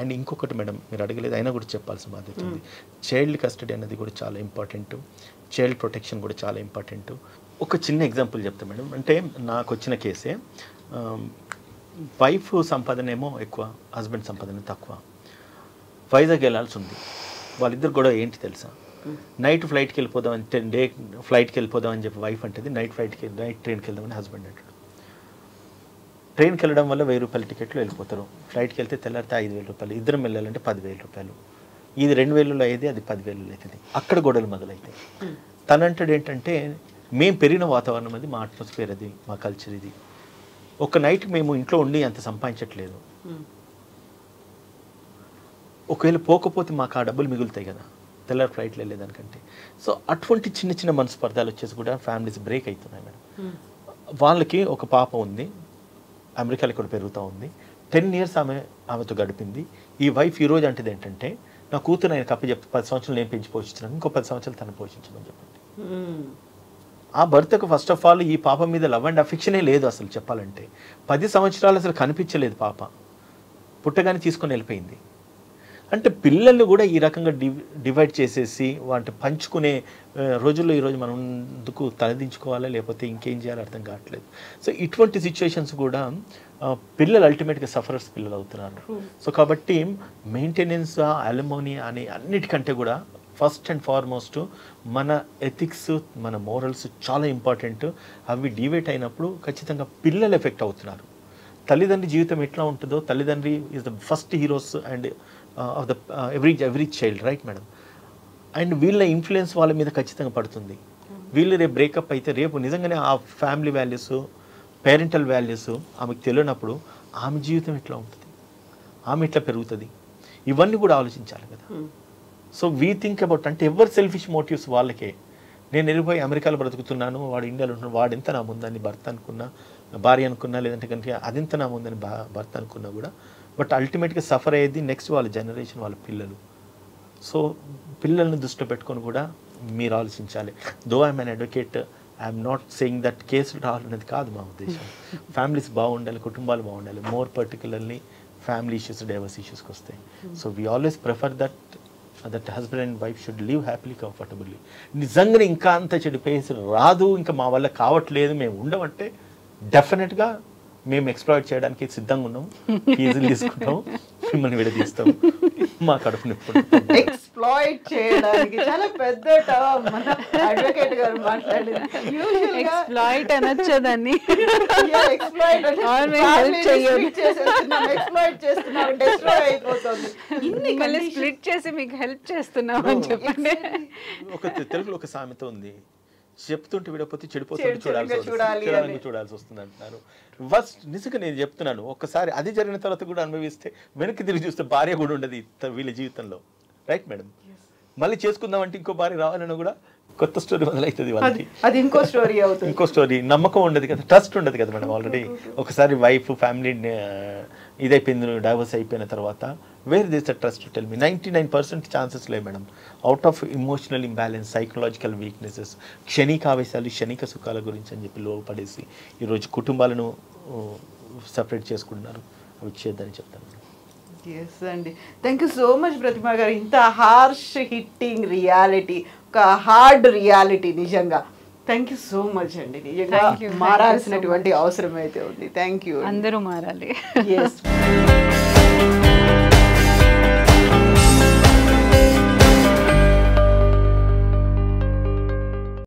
అండ్ ఇంకొకటి మేడం, మీరు అడగలేదు అయినా కూడా చెప్పాల్సిన బాధ్యత ఉంది. చైల్డ్ కస్టడీ అనేది కూడా చాలా ఇంపార్టెంట్, చైల్డ్ ప్రొటెక్షన్ కూడా చాలా ఇంపార్టెంట్. ఒక చిన్న ఎగ్జాంపుల్ చెప్తాను మేడం. అంటే నాకు వచ్చిన కేసే, వైఫ్ సంపాదన ఏమో ఎక్కువ, హస్బెండ్ సంపాదన తక్కువ. వైజాగ్ వెళ్ళాల్సి ఉంది. వాళ్ళిద్దరు కూడా ఏంటి తెలుసా, నైట్ ఫ్లైట్కి వెళ్ళిపోదాం అంటే డే ఫ్లైట్కి వెళ్ళిపోదాం అని చెప్పి వైఫ్ అంటది, నైట్ ట్రైన్కి వెళ్దామని హస్బెండ్ అంటాడు. ట్రైన్కి వెళ్ళడం వల్ల 1000 రూపాయల టికెట్లు వెళ్ళిపోతారు, ఫ్లైట్కి వెళ్తే తెల్లారితే 5000 రూపాయలు, ఇద్దరం వెళ్ళాలంటే 10,000 రూపాయలు. ఇది 2000లో అయ్యేది, అది 10,000 అవుతుంది. అక్కడ గొడవలు మొదలవుతాయి. తనంటాడు ఏంటంటే, మేము పెరిగిన వాతావరణం అది, మా అట్మాస్ఫియర్ అది, మా కల్చర్ ఇది, ఒక నైట్కి మేము ఇంట్లో ఉండి అంత సంపాదించట్లేదు, ఒకవేళ పోకపోతే మాకు ఆ డబ్బులు మిగులుతాయి కదా తెల్లారి ఫ్లైట్లు వెళ్ళేదానికంటే. సో అటువంటి చిన్న చిన్న మనస్పర్ధాలు వచ్చేసి కూడా ఫ్యామిలీస్ బ్రేక్ అవుతున్నాయి మేడం. వాళ్ళకి ఒక పాప ఉంది, అమెరికాలో ఇక్కడ పెరుగుతూ ఉంది, 10 years ఆమెతో గడిపింది. ఈ వైఫ్ ఈరోజు అంటది ఏంటంటే, నా కూతురు ఆయన కప్పి చెప్తే 10 సంవత్సరాలు నేను పెంచి పోషించినాను, ఇంకో 10 సంవత్సరాలు తను పోషించమని చెప్పండి. ఆ భర్తకు ఫస్ట్ ఆఫ్ ఆల్ ఈ పాప మీద లవ్ అండ్ అఫెక్షనే లేదు అసలు చెప్పాలంటే. 10 సంవత్సరాలు అసలు కనిపించలేదు పాప, పుట్టగానే తీసుకొని వెళ్ళిపోయింది. అంటే పిల్లల్ని కూడా ఈ రకంగా డివైడ్ చేసేసి వాటి పంచుకునే రోజుల్లో ఈరోజు మనం ఎందుకు తలదించుకోవాలా, లేకపోతే ఇంకేం చేయాలో అర్థం కావట్లేదు. సో ఇటువంటి సిచ్యువేషన్స్ కూడా పిల్లలు అల్టిమేట్గా సఫరర్స్ పిల్లలు అవుతున్నారు. సో కాబట్టి మెయింటెనెన్స్, అలిమోనీ అనే అన్నిటికంటే కూడా ఫస్ట్ అండ్ ఫార్మోస్ట్ మన ఎథిక్స్, మన మోరల్స్ చాలా ఇంపార్టెంట్. అవి డివేట్ అయినప్పుడు ఖచ్చితంగా పిల్లలు ఎఫెక్ట్ అవుతున్నారు. తల్లిదండ్రి జీవితం ఎట్లా ఉంటుందో, తల్లిదండ్రి is the first heroes and of the every child, right madam? And వీళ్ళ ఇన్ఫ్లుయెన్స్ వాళ్ళ మీద ఖచ్చితంగా పడుతుంది. వీళ్ళు రేపు బ్రేకప్ అయితే రేపు నిజంగానే ఆ ఫ్యామిలీ వాల్యూస్, పేరెంటల్ వాల్యూస్ ఆమెకు తెలియనప్పుడు ఆమె జీవితం ఎట్లా ఉంటుంది, ఆమె ఎట్లా పెరుగుతుంది, ఇవన్నీ కూడా ఆలోచించాలి కదా. సో వీ థింక్ అబౌట్, అంటే ఎవరు సెల్ఫిష్ మోటివ్స్ వాళ్ళకే. నేను వెళ్ళిపోయి అమెరికాలో బ్రతుకుతున్నాను, వాడు ఇండియాలో ఉంటున్నాను, వాడు ఎంత నా ముందని భర్త అనుకున్నా, భార్య అనుకున్నా, లేదంటే కనుక అదెంత నా ముందని భర్త అనుకున్నా కూడా, బట్ అల్టిమేట్గా సఫర్ అయ్యేది నెక్స్ట్ వాళ్ళ జనరేషన్, వాళ్ళ పిల్లలు. సో పిల్లల్ని దృష్టిలో పెట్టుకొని కూడా మీరు ఆలోచించాలి. Though I'm an advocate, I'm not saying that కేసులు రావాలనేది కాదు మా ఉద్దేశం. ఫ్యామిలీస్ బాగుండాలి, కుటుంబాలు బాగుండాలి, more particularly family issues, divorce ఇష్యూస్కి వస్తాయి. So we always prefer that husband and wife should live happily, comfortably. నిజంగా ఇంకా అంత చెడిపోయేసి రాదు, ఇంకా మా వల్ల కావట్లేదు, మేము ఉండమంటే డెఫినెట్గా మేము ఎక్స్ప్లాయిట్ చేయడానికి సిద్ధంగా ఉన్నాం, ఫీజులు తీసుకుంటాం, మిమ్మల్ని విడదీస్తాం, మా కడుపు నొప్పి. ఎక్స్ప్లాయిట్ చేయడానికి చాలా పెద్ద టర్మ్ మన అడ్వకేట్ గారు మాట్లాడింది. ఎక్స్ప్లాయిట్ అనొచ్చు దాన్ని. ఎక్స్ప్లాయిట్ చేస్తున్నాం, డిస్ట్రాయ్ అయిపోతుంది. మళ్ళీ స్ప్లిట్ చేసి మీకు హెల్ప్ చేస్తున్నాం అని చెప్పండి. ఒక తెలుగులో ఒక సామెత ఉంది, చెప్తుంటే విడపోతే చెడిపోతుంటే చూడాల్సి వస్తుంది అంటున్నారు. ఫస్ట్ నిజంగా నేను చెప్తున్నాను, ఒక్కసారి అది జరిగిన తర్వాత కూడా అనుభవిస్తే వెనక్కి తిరిగి చూస్తే భార్య కూడా ఉండదు వీళ్ళ జీవితంలో. Right madam? మళ్ళీ చేసుకుందామంటే ఇంకో భార్య రావాలన్నా కూడా కొత్త స్టోరీ మొదలవుతుంది వాళ్ళకి, అది ఇంకో స్టోరీ అవుతుంది, ఇంకో స్టోరీ. నమ్మకం ఉండదు కదా, ట్రస్ట్ ఉండదు కదా మేడం. ఆల్రెడీ ఒకసారి వైఫ్ ఫ్యామిలీ ఇదైపోయింది, డైవర్స్ అయిపోయిన తర్వాత where this the trust? Tell me. 99% chances లేవు madam. Out of emotional imbalance, psychological weaknesses, క్షణికావేశాలు, క్షణిక సుఖాల గురించి అని చెప్పి లోపడేసి ఈరోజు కుటుంబాలను సపరేట్ చేసుకుంటున్నారు. అవి చేయొద్దని చెప్తాను. ఎస్ అండి, థ్యాంక్ యూ సో మచ్ ప్రతిమా గారు. ఇంత హార్ష్ హిట్టింగ్ రియాలిటీ, ఒక హార్డ్ రియాలిటీ నిజంగా. థ్యాంక్ యూ సో మచ్ అండి. నిజంగా మారాల్సినటువంటి అవసరం అయితే ఉంది. Thank you. అందరూ మారాలి. ఎస్.